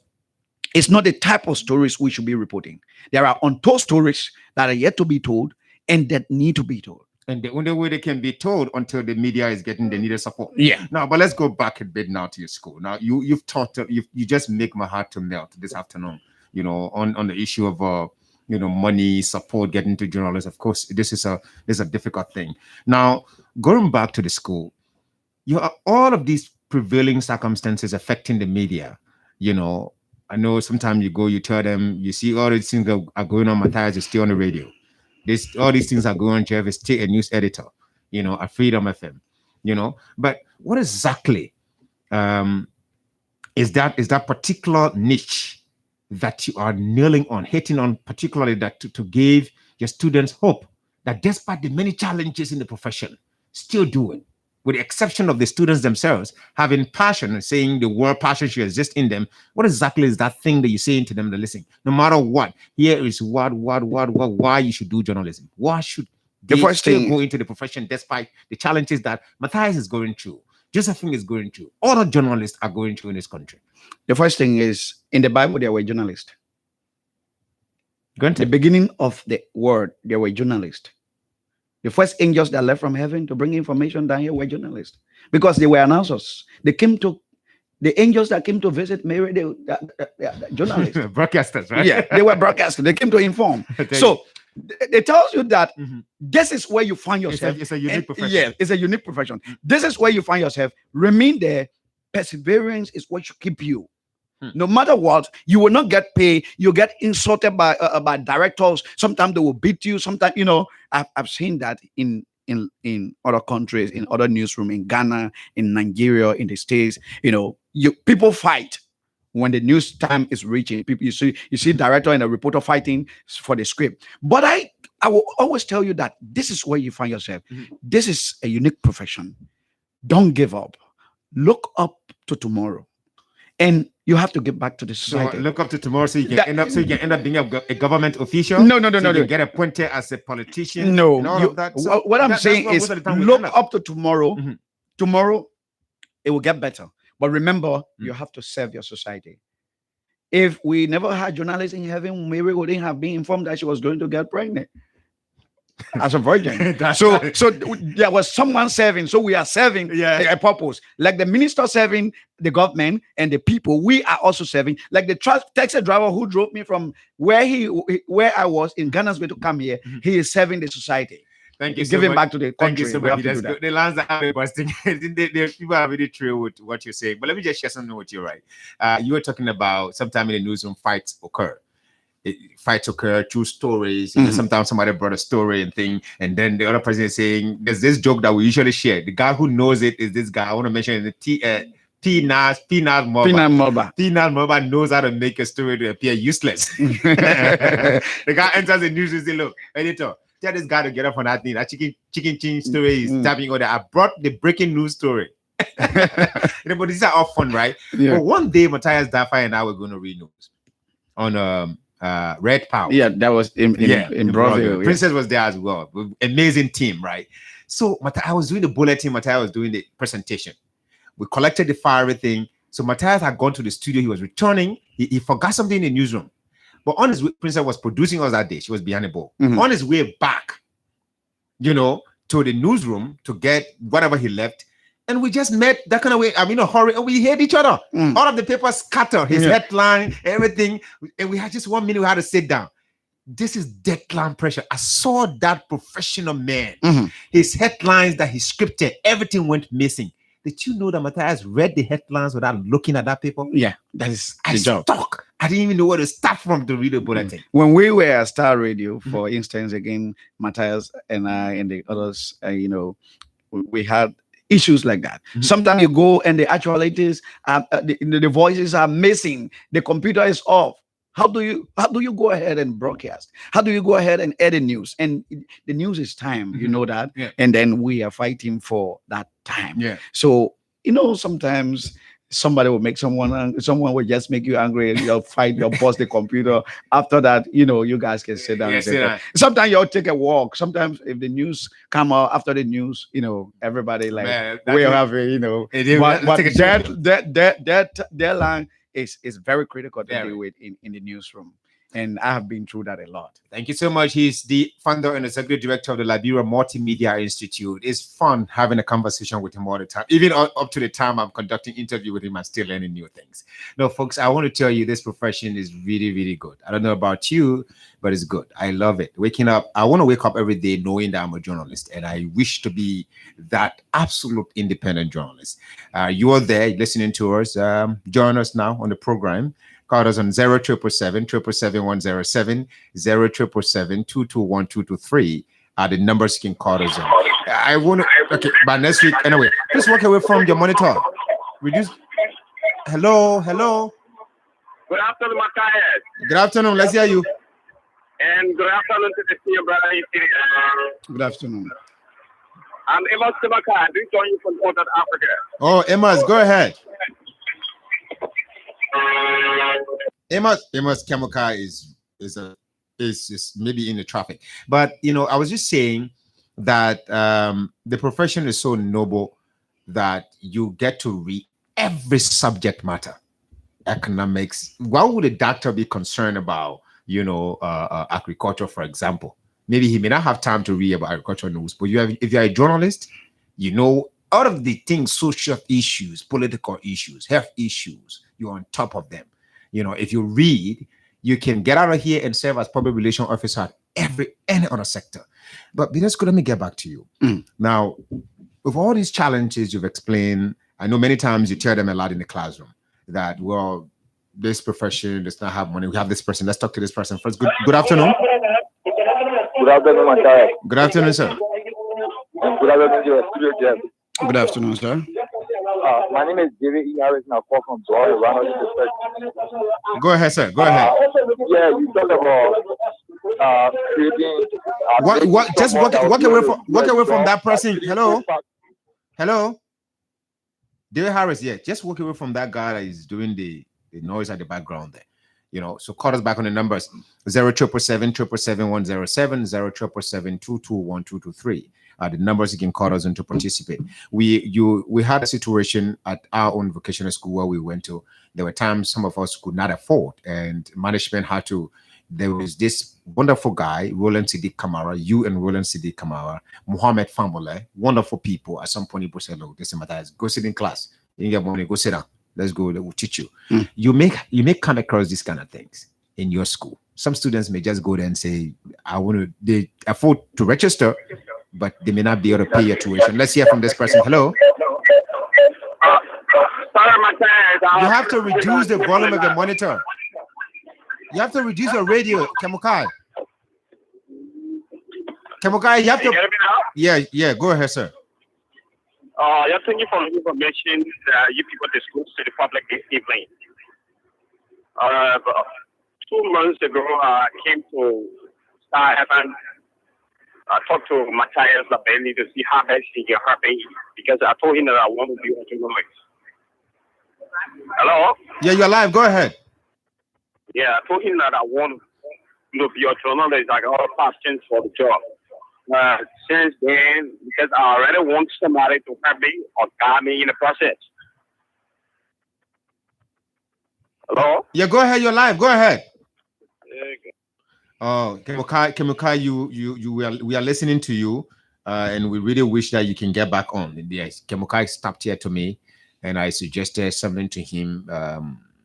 [SPEAKER 3] it's not the type of stories we should be reporting. There are untold stories that are yet to be told and that need to be told.
[SPEAKER 2] And the only way they can be told until the media is getting the needed support.
[SPEAKER 3] Yeah.
[SPEAKER 2] Now, but let's go back a bit now to your school. Now, you've talked, you just make my heart to melt this afternoon, on the issue of, money, support, getting to journalists. Of course, this is a difficult thing. Now, going back to the school, you have all of these prevailing circumstances affecting the media. I know sometimes you tell them, you see all these things that are going on, Matthias is still on the radio. All these things are going on, Jeff is still a news editor, at Freedom FM, But what exactly is that particular niche that you are nailing on, hitting on, particularly that to give your students hope that despite the many challenges in the profession, still do it? With the exception of the students themselves having passion and saying the word passion should exist in them, what exactly is that thing that you're saying to them? That listen, no matter what, here is why you should do journalism. Why should they still go into the profession despite the challenges that Matthias is going through, Josephine is going through, other journalists are going through in this country?
[SPEAKER 3] The first thing is, in the Bible, there were journalists.
[SPEAKER 2] The
[SPEAKER 3] beginning of the word, there were journalists. The first angels that left from heaven to bring information down here were journalists, because they were announcers. The angels that came to visit Mary, they journalists.
[SPEAKER 2] Broadcasters, right?
[SPEAKER 3] Yeah, they were broadcasters. They came to inform. So it tells you that this is where you find yourself.
[SPEAKER 2] It's a unique profession.
[SPEAKER 3] Yeah, it's a unique profession. This is where you find yourself. Remain there. Perseverance is what should keep you. No matter what, you will not get paid. You get insulted by directors. Sometimes they will beat you. Sometimes, I've seen that in other countries, in other newsrooms, in Ghana, in Nigeria, in the States. People fight when the news time is reaching. People, you see director and a reporter fighting for the script. But I will always tell you that this is where you find yourself. This is a unique profession. Don't give up. Look up to tomorrow. And you have to get back to the society.
[SPEAKER 2] So look up to tomorrow so you can end up being a government official.
[SPEAKER 3] No.
[SPEAKER 2] You get appointed as a politician.
[SPEAKER 3] No.
[SPEAKER 2] And all of that. So
[SPEAKER 3] what I'm saying is, look up to tomorrow. Tomorrow, it will get better. But remember, you have to serve your society. If we never had journalists in heaven, Mary wouldn't have been informed that she was going to get pregnant as a virgin. So there was someone serving. So we are serving a purpose. Like the minister serving the government and the people, we are also serving. Like the taxi driver who drove me from where I was in Ghana's way to come here, he is serving the society.
[SPEAKER 2] Thank you.
[SPEAKER 3] Giving back to the country.
[SPEAKER 2] Thank you so much. The lines are busting. People are really true with what you're saying. But let me just share something with you, right? You were talking about sometime in the newsroom fights occur. True stories. Sometimes somebody brought a story and thing, and then the other person is saying, there's this joke that we usually share. The guy who knows it is this guy. I want to mention the P-Nas Moba knows how to make a story to appear useless. The guy enters the news and says, look, editor, tell this guy to get up on that thing. That chicken chin story is tapping on there. I brought the breaking news story. But these are all fun, right?
[SPEAKER 3] Yeah.
[SPEAKER 2] But one day, Matthias Dafa and I were going to read news on Red Power.
[SPEAKER 3] Yeah, that was in Brazil.
[SPEAKER 2] Princess was there as well. Amazing team, right? So I was doing the bulletin, Matthias was doing the presentation. We collected the file, everything. So Matthias had gone to the studio. He was returning. He forgot something in the newsroom. But on his way, Princess was producing us that day. She was behind the ball. On his way back, to the newsroom to get whatever he left. And we just met that kind of way. I'm in a hurry. And we hate each other. All of the papers scatter. His headline, everything. And we had just 1 minute. We had to sit down. This is deadline pressure. I saw that professional man. His headlines that he scripted, everything went missing. Did you know that Matthias read the headlines without looking at that paper?
[SPEAKER 3] Yeah, that is the job.
[SPEAKER 2] I didn't even know where to start from to read the bulletin.
[SPEAKER 3] When we were at Star Radio, for instance, again, Matthias and I and the others, we had issues like that. Sometimes you go and the actualities, the voices are missing. The computer is off. How do you go ahead and broadcast? How do you go ahead and edit news? And the news is time, you know that.
[SPEAKER 2] Yeah.
[SPEAKER 3] And then we are fighting for that time.
[SPEAKER 2] Yeah.
[SPEAKER 3] So sometimes somebody will make someone will just make you angry, and you'll fight, you'll bust the computer. After that, you guys can sit down. Sometimes you'll take a walk. Sometimes if the news come out after the news, everybody like we'll have that deadline is very critical to deal with in the newsroom. And I have been through that a lot.
[SPEAKER 2] Thank you so much. He's the founder and executive director of the Liberia Multimedia Institute. It's fun having a conversation with him all the time. Even up to the time I'm conducting interview with him, I'm still learning new things. No, folks, I want to tell you this profession is really, really good. I don't know about you, but it's good. I love it. Waking up, I want to wake up every day knowing that I'm a journalist, and I wish to be that absolute independent journalist. You are there listening to us. Join us now on the program. Call us on 0777-777-107, 0777-221-223. The numbers you can call us on. I want to, okay, by next week, anyway, please walk away from your monitor. Reduce. Hello.
[SPEAKER 4] Good afternoon, Matthias.
[SPEAKER 2] Good afternoon. Let's hear you.
[SPEAKER 4] And good afternoon to the senior brother.
[SPEAKER 3] Good afternoon.
[SPEAKER 4] I'm Emma Simaka. I do join you from Northern Africa.
[SPEAKER 2] Oh, Emma's, go ahead. Emma's Kemoka is just maybe in the traffic, but I was just saying that the profession is so noble that you get to read every subject matter. Economics. Why would a doctor be concerned about agriculture, for example? Maybe he may not have time to read about agricultural news, but if you're a journalist, out of the things, social issues, political issues, health issues, you're on top of them. If you read, you can get out of here and serve as public relations officer at any other sector. But Binesco, let me get back to you. Now, with all these challenges you've explained, I know many times you tell them a lot in the classroom that, well, this profession does not have money. We have this person. Let's talk to this person first. Good afternoon.
[SPEAKER 4] Good afternoon, Matthias.
[SPEAKER 2] Good afternoon, sir.
[SPEAKER 4] Good afternoon, your studio guest.
[SPEAKER 3] Good afternoon, sir.
[SPEAKER 4] My name is David E. Harris, and I call from Florida.
[SPEAKER 2] Go ahead, sir. Go ahead.
[SPEAKER 4] Yeah, you talk about creating.
[SPEAKER 2] What? Just walk away from that person. Hello. David Harris. Yeah, just walk away from that guy that is doing the noise at the background there. So call us back on the numbers 0777-777-107, 0777-221-223. The numbers you can call us on to participate. We had a situation at our own vocational school where we went to. There were times some of us could not afford, and management had to. There was this wonderful guy, Roland Siddiq Kamara, you and Roland Siddiq Kamara, Muhammad Fambole, wonderful people. At some point, people said, "Look, this is Matthias. Go sit in class. You get money. Go sit down. Let's go. We'll teach you." You come across these kind of things in your school. Some students may just go there and say, they afford to register, but they may not be able to pay your tuition. Let's hear from this person. Hello. You have to reduce the volume of the monitor. You have to reduce your radio, Kemokai. Kemokai, you have to. Yeah. Go ahead, sir.
[SPEAKER 4] You're thank you for the information you people disclosed to the public this evening. 2 months ago, I came to Star FM. I talked to Matthias Labelli to see how best he can help me, because I told him that I want to be a journalist. Hello?
[SPEAKER 2] Yeah, you're live. Go ahead.
[SPEAKER 4] Yeah, I told him that I want to be a journalist. I got all passions for the job. Since then, because I already want somebody to help me or guide me in the process. Hello?
[SPEAKER 2] Yeah, go ahead. You're live. Go ahead.
[SPEAKER 4] Yeah,
[SPEAKER 2] Oh, Kemukai, we are listening to you, and we really wish that you can get back on. Yes, Kemukai stopped here to me, and I suggested something to him.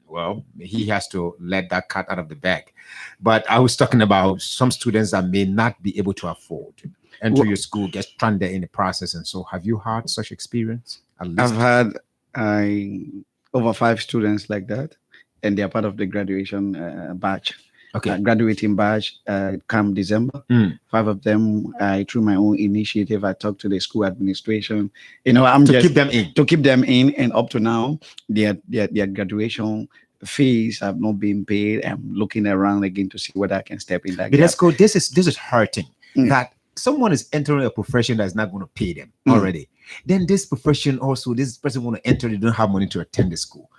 [SPEAKER 2] Well, he has to let that cat out of the bag. But I was talking about some students that may not be able to afford to enter your school, get stranded in the process, and so. Have you had such experience? At least
[SPEAKER 3] I've had over 5 students like that, and they are part of the graduation batch.
[SPEAKER 2] Okay.
[SPEAKER 3] Graduating batch come December.
[SPEAKER 2] Mm.
[SPEAKER 3] 5 of them, through my own initiative, I talked to the school administration. I'm
[SPEAKER 2] to
[SPEAKER 3] just
[SPEAKER 2] keep them in.
[SPEAKER 3] to keep them in, and up to now, their graduation fees have not been paid. I'm looking around again to see whether I can step in that
[SPEAKER 2] But
[SPEAKER 3] gap.
[SPEAKER 2] let's go. This is hurting.
[SPEAKER 3] Mm.
[SPEAKER 2] That someone is entering a profession that's not going to pay them
[SPEAKER 3] Mm.
[SPEAKER 2] already. Then this profession also, this person want to enter, they don't have money to attend the school.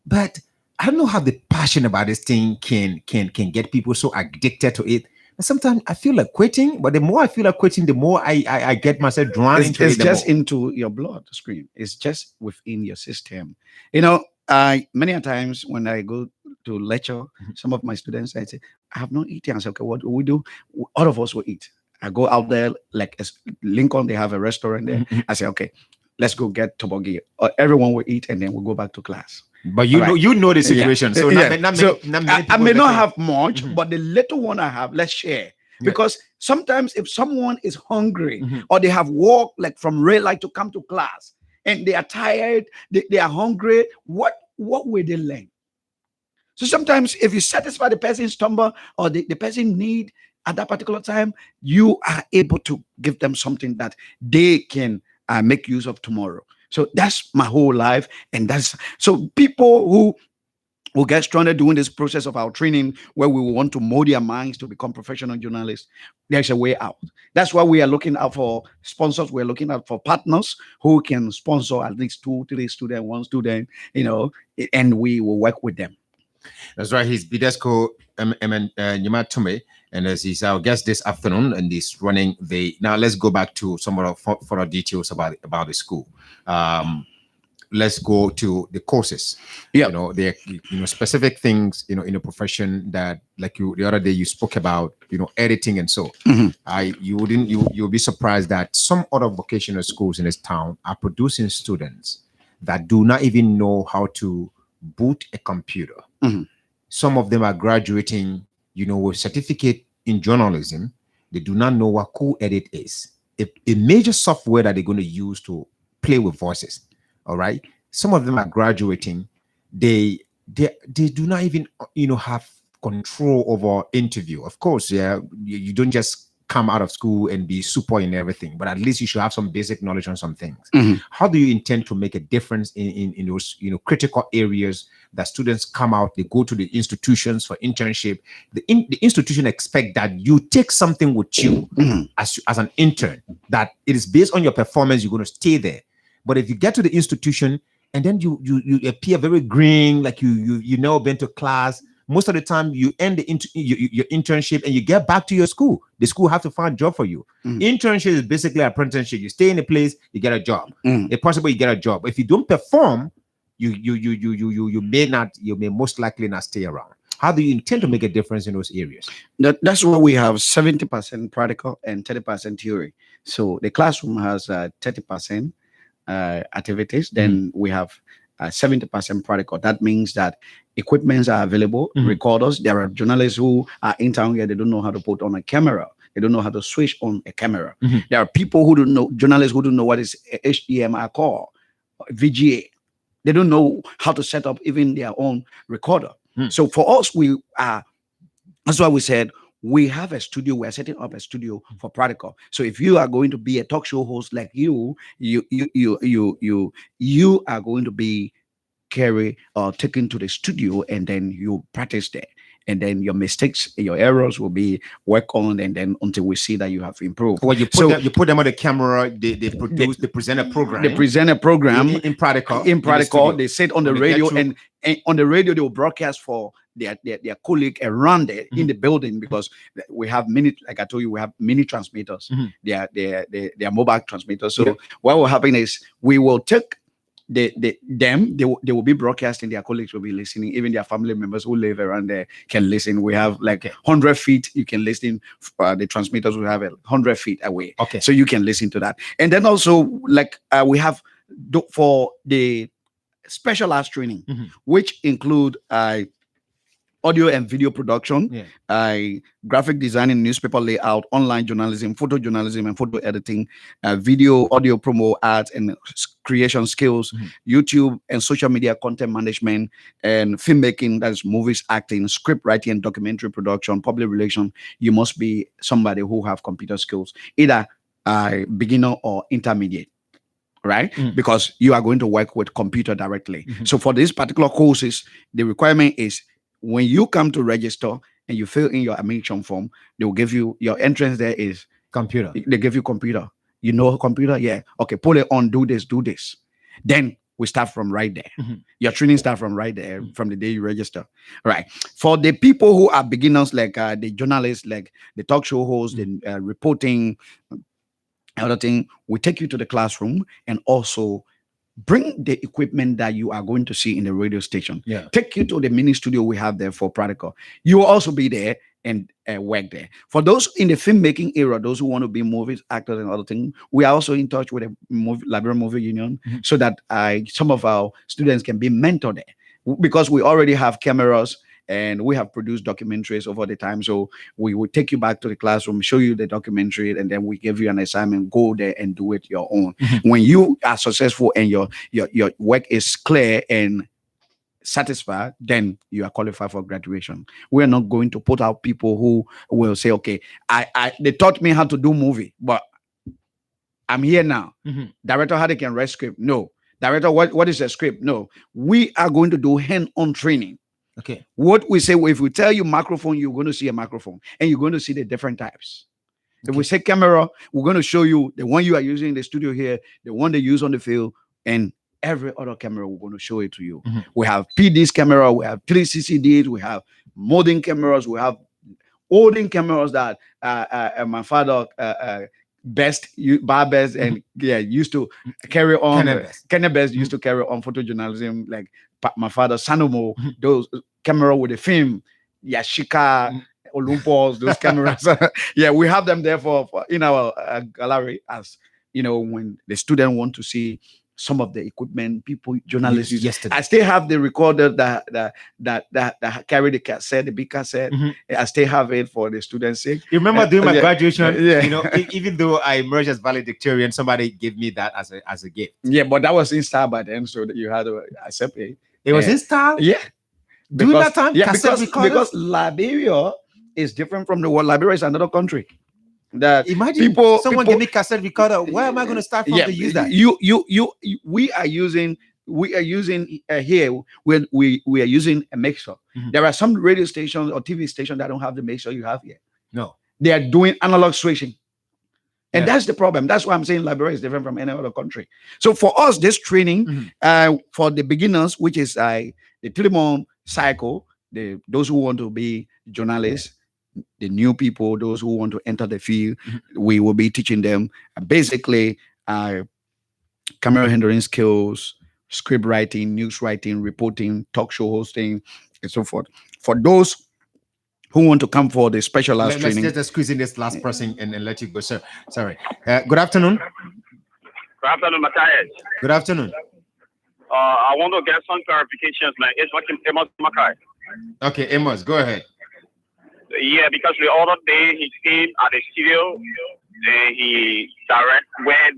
[SPEAKER 2] But I don't know how the passion about this thing can get people so addicted to it. And sometimes I feel like quitting, but the more I feel like quitting, the more I get myself drawn into
[SPEAKER 3] It's
[SPEAKER 2] it. the
[SPEAKER 3] just
[SPEAKER 2] more.
[SPEAKER 3] into your blood stream. It's just within your system. Many a times when I go to lecture, some of my students, I say, I have not eaten. I say, okay, what do we do? All of us will eat. I go out there, like Lincoln, they have a restaurant there.
[SPEAKER 2] Mhm.
[SPEAKER 3] I say, okay, let's go get toboggy. Everyone will eat, and then we'll go back to class.
[SPEAKER 2] But you
[SPEAKER 3] All
[SPEAKER 2] know,
[SPEAKER 3] right.
[SPEAKER 2] you know the situation. So
[SPEAKER 3] Yeah.
[SPEAKER 2] not
[SPEAKER 3] So
[SPEAKER 2] many
[SPEAKER 3] I
[SPEAKER 2] people
[SPEAKER 3] may not
[SPEAKER 2] get it.
[SPEAKER 3] have much,
[SPEAKER 2] Mhm.
[SPEAKER 3] but the little one I have, let's share.
[SPEAKER 2] Yeah.
[SPEAKER 3] Because sometimes if someone is hungry,
[SPEAKER 2] Mhm.
[SPEAKER 3] or they have walked like from red light to come to class, and they are tired, they are hungry, what will they learn? So sometimes if you satisfy the person's stomach or the person need at that particular time, you are able to give them something that they can make use of tomorrow. So that's my whole life. And that's so people who will get stronger doing this process of our training, where we will want to mold their minds to become professional journalists. There's a way out. That's why we are looking out for sponsors. We're looking out for partners who can sponsor at least 2, 3 students, 1 student, and we will work with them.
[SPEAKER 2] That's right. He's Bidesco Nyamatume, and as he's our guest this afternoon, and he's running the. Now let's go back to some of the further details about the school. Let's go to the courses.
[SPEAKER 3] Yeah.
[SPEAKER 2] The specific things in a profession that, like the other day you spoke about editing and so.
[SPEAKER 3] Mhm.
[SPEAKER 2] You'll be surprised that some other vocational schools in this town are producing students that do not even know how to boot a computer.
[SPEAKER 3] Mhm.
[SPEAKER 2] Some of them are graduating with certificate in journalism. They do not know what cool edit is, a major software that they're going to use to play with voices. All right. Some of them are graduating. They do not even have control over interview. Of course, yeah, you don't just come out of school and be super in everything, but at least you should have some basic knowledge on some things.
[SPEAKER 3] Mhm.
[SPEAKER 2] How do you intend to make a difference in those critical areas that students come out, they go to the institutions for internship. The institution expect that you take something with you
[SPEAKER 3] Mhm.
[SPEAKER 2] as an intern, that it is based on your performance, you're going to stay there. But if you get to the institution and then you appear very green, like you never been to class, most of the time you end your internship and you get back to your school. The school have to find a job for you.
[SPEAKER 3] Mhm.
[SPEAKER 2] Internship is basically apprenticeship. You stay in a place, you get a job.
[SPEAKER 3] Mhm.
[SPEAKER 2] If possible, you get a job. If you don't perform, you may most likely not stay around. How do you intend to make a difference in those areas?
[SPEAKER 3] That's why we have 70% practical and 30% theory. So the classroom has 30% activities. Then we have 70% practical. That means that equipments are available,
[SPEAKER 2] Mhm.
[SPEAKER 3] recorders. There are journalists who are in town here, they don't know how to put on a camera. They don't know how to switch on a camera.
[SPEAKER 2] Mhm.
[SPEAKER 3] There are people who don't know, journalists who don't know what is HDMI call, VGA. They don't know how to set up even their own recorder. So for us, that's why we said we have a studio. We're setting up a studio for practical. So if you are going to be a talk show host like you are going to be carry or taken to the studio, and then you practice there. And then your mistakes, your errors will be worked on, and then until we see that you have improved.
[SPEAKER 2] Well, you put them on the camera. They present a program.
[SPEAKER 3] They present a program
[SPEAKER 2] in practical.
[SPEAKER 3] In practical, they sit on the
[SPEAKER 2] When they
[SPEAKER 3] radio,
[SPEAKER 2] get
[SPEAKER 3] and on the radio they will broadcast for their colleague around there in the building, because we have many, like I told you, we have mini transmitters.
[SPEAKER 2] Mhm.
[SPEAKER 3] They are mobile transmitters. So what will happen is we will take they will be broadcasting. Their colleagues will be listening. Even their family members who live around there can listen. We have like 100 feet. You can listen. The transmitters will have 100 feet away.
[SPEAKER 2] Okay.
[SPEAKER 3] So you can listen to that. And then also like we have for the specialized training, which include audio and video production, graphic design and newspaper layout, online journalism, photojournalism and photo editing, video, audio promo, ads and creation skills, YouTube and social media content management, and filmmaking, that is movies, acting, script writing and documentary production, public relations. You must be somebody who have computer skills, either beginner or intermediate. Right? Because you are going to work with computer directly. So for these particular courses, the requirement is when you come to register and you fill in your admission form, they will give you your entrance. There is
[SPEAKER 2] computer.
[SPEAKER 3] They give you computer. You know computer? Yeah. Okay, put it on, do this. Then we start from right there. Your training start from right there, from the day you register. Right. For the people who are beginners, like the journalists, like the talk show hosts, the reporting, other thing, we take you to the classroom and also bring the equipment that you are going to see in the radio station. Take you to the mini studio we have there for practical. You will also be there and work there. For those in the filmmaking era, those who want to be movies, actors, and other things, we are also in touch with the Liberia Movie Union so that some of our students can be mentored there, because we already have cameras and we have produced documentaries over the time. So we will take you back to the classroom, show you the documentary, and then we give you an assignment, go there and do it your own. When you are successful and your work is clear and satisfied, then you are qualified for graduation. We're not going to put out people who will say, okay, they taught me how to do movie, but I'm here now. Director, how they can write script? No. Director, what is a script? No. We are going to do hand-on training.
[SPEAKER 2] Okay.
[SPEAKER 3] What we say, if we tell you microphone, you're going to see a microphone and you're going to see the different types. If we say camera, we're going to show you the one you are using in the studio here, the one they use on the field, and every other camera, we're going to show it to you. We have PD's camera, we have 3CCDs, we have modern cameras, we have olden cameras that my father Barbers and used to carry on. Kennebest used to carry on photojournalism, like my father Sanomo, those camera with the film, Yashika, Olympus, those cameras. We have them there for in our gallery, as you know, when the student want to see some of the equipment people, journalists use.
[SPEAKER 2] Yesterday.
[SPEAKER 3] I still have the recorder that carry the cassette, the big cassette. I still have it for the students' sake.
[SPEAKER 2] You remember during my graduation, you know, even though I emerged as valedictorian, somebody gave me that as a gift.
[SPEAKER 3] Yeah, but that was in style by then, so that you had to accept it.
[SPEAKER 2] It was in style?
[SPEAKER 3] Yeah.
[SPEAKER 2] During that time?
[SPEAKER 3] Yeah, because Liberia is different from the world. Liberia is another country. That
[SPEAKER 2] imagine someone give me cassette recorder. Where am I going to start from to use that?
[SPEAKER 3] We are using here when we are using a mixer. There are some radio stations or TV stations that don't have the mixer you have here.
[SPEAKER 2] No,
[SPEAKER 3] they are doing analog switching, and that's the problem. That's why I'm saying Liberia is different from any other country. So for us, this training for the beginners, which is the 3-month cycle, those who want to be journalists, the new people, those who want to enter the field, we will be teaching them basically camera handling skills, script writing, news writing, reporting, talk show hosting, and so forth. For those who want to come for the specialized training.
[SPEAKER 2] Let's just squeeze in this last person and let you go, sir. Sorry. Good afternoon.
[SPEAKER 4] Good afternoon, Matthias.
[SPEAKER 2] Good afternoon.
[SPEAKER 4] I want to get some clarifications. Like, it's working Amos Makai.
[SPEAKER 2] Okay, Amos, go ahead.
[SPEAKER 4] Yeah, because the other day he came at the studio and he direct where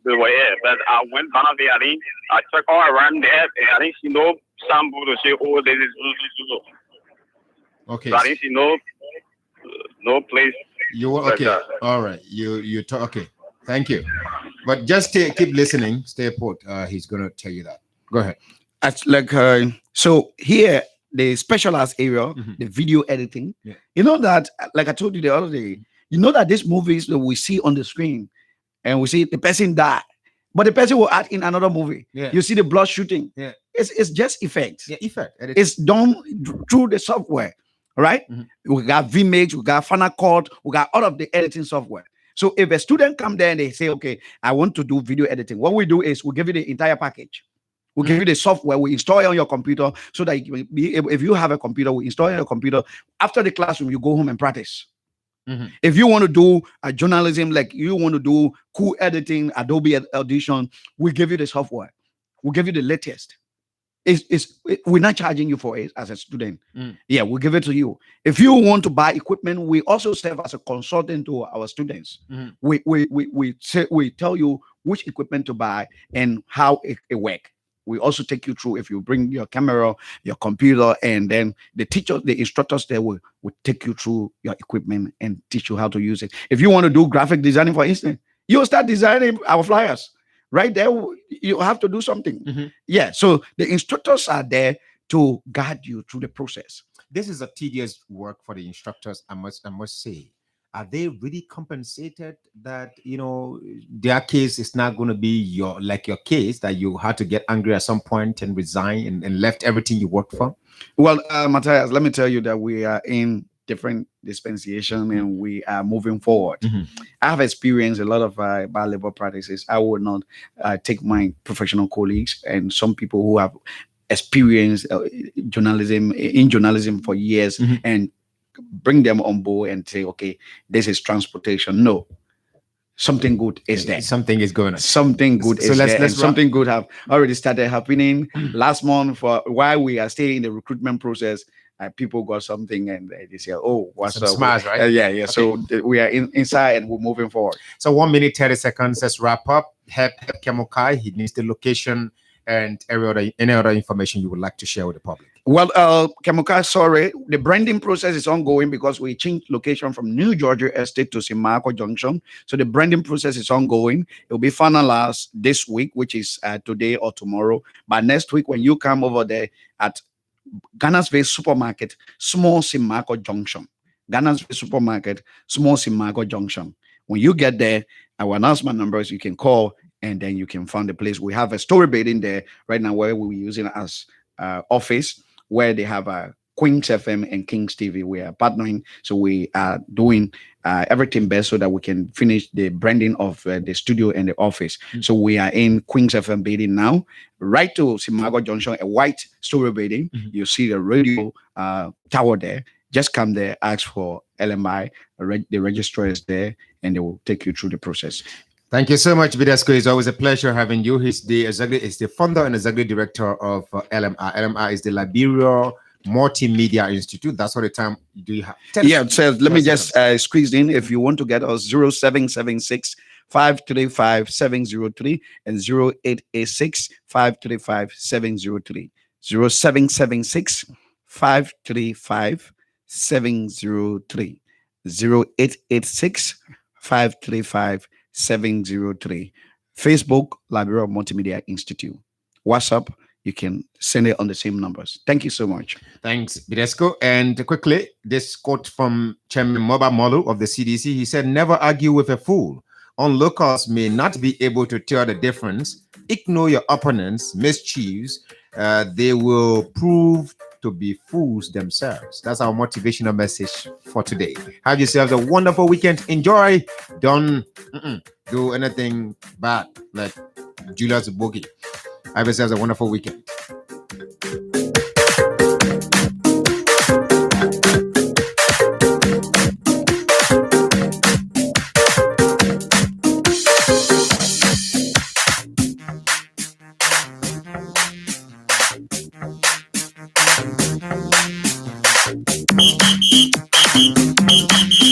[SPEAKER 4] they were here. But I went down there, I checked all around there, and I didn't see no sample to say, oh, this is
[SPEAKER 2] okay.
[SPEAKER 4] So I didn't see no place.
[SPEAKER 2] You okay? All right. You talk. Okay. Thank you. But just keep listening. Stay put. He's gonna tell you that. Go ahead.
[SPEAKER 3] It's like so here. The specialized area, the video editing, you know that, like I told you the other day, you know that these movies that we see on the screen and we see the person die, but the person will act in another movie. You see the blood shooting. It's just effects.
[SPEAKER 2] Effect.
[SPEAKER 3] It's done through the software, right? We got vMix, we got Final Cut, we got all of the editing software. So if a student come there and they say, okay, I want to do video editing, what we do is we give you the entire package. We give you the software. We install it on your computer so that you can be able, if you have a computer, we install it on your computer. After the classroom, you go home and practice. If you want to do a journalism, like you want to do cool editing, Adobe Audition, we give you the software. We give you the latest. We're not charging you for it as a student. Yeah, we'll give it to you. If you want to buy equipment, we also serve as a consultant to our students. We tell you which equipment to buy and how it works. We also take you through. If you bring your camera, your computer, and then the instructors there will take you through your equipment and teach you how to use it. If you want to do graphic designing, for instance, you'll start designing our flyers. Right there, you have to do something. Yeah, so the instructors are there to guide you through the process.
[SPEAKER 2] This is a tedious work for the instructors, I must say. Are they really compensated that, their case is not going to be your case, that you had to get angry at some point and resign and left everything you worked for?
[SPEAKER 3] Well, Matthias, let me tell you that we are in different dispensation and we are moving forward. I have experienced a lot of bad labor practices. I would not take my professional colleagues and some people who have experienced journalism for years and bring them on board and say, okay, this is transportation. No, something good is there.
[SPEAKER 2] Something is going on.
[SPEAKER 3] Something good is there. And something good have already started happening last month. For while we are still in the recruitment process, people got something and they say, oh, what's up?
[SPEAKER 2] Smiles, right?
[SPEAKER 3] Yeah. Okay. So we are inside and we're moving forward.
[SPEAKER 2] So 1 minute, 30 seconds. Let's wrap up. Help Kemokai. He needs the location and any other information you would like to share with the public.
[SPEAKER 3] Well, Kemokai, sorry, the branding process is ongoing because we changed location from New Georgia Estate to Simako Junction. So the branding process is ongoing. It will be finalized this week, which is today or tomorrow. But next week, when you come over there at Ghana's Bay Supermarket, Small Simako Junction. Ghana's Bay Supermarket, Small Simako Junction. When you get there, our announcement numbers, you can call and then you can find the place. We have a story building there right now where we're using as office, where they have a Queen's FM and King's TV. We are partnering, so we are doing everything best so that we can finish the branding of the studio and the office. So we are in Queen's FM building now, right to Simago Junction, a white story building. You see the radio tower there. Just come there, ask for LMI. The registrar is there, and they will take you through the process.
[SPEAKER 2] Thank you so much, Bidesco. It's always a pleasure having you. He's the founder and executive director of LMI. LMI is the Liberia Multimedia Institute. That's what the time do you have?
[SPEAKER 3] Yeah, so let me just squeeze in. If you want to get us 0776 535 703 and 0886 535 703. 0776 535 703. 0886 535 703. Facebook, Liberia Multimedia Institute. WhatsApp, you can send it on the same numbers. Thank you so much.
[SPEAKER 2] Thanks, Bidesco. And quickly, this quote from Chairman Moba Molu of the CDC. He said, never argue with a fool. Onlookers may not be able to tell the difference. Ignore your opponents' mischiefs. They will prove to be fools themselves. That's our motivational message for today. Have yourselves a wonderful weekend. Enjoy. Don't do anything bad like Julius Boogie. Have yourselves a wonderful weekend.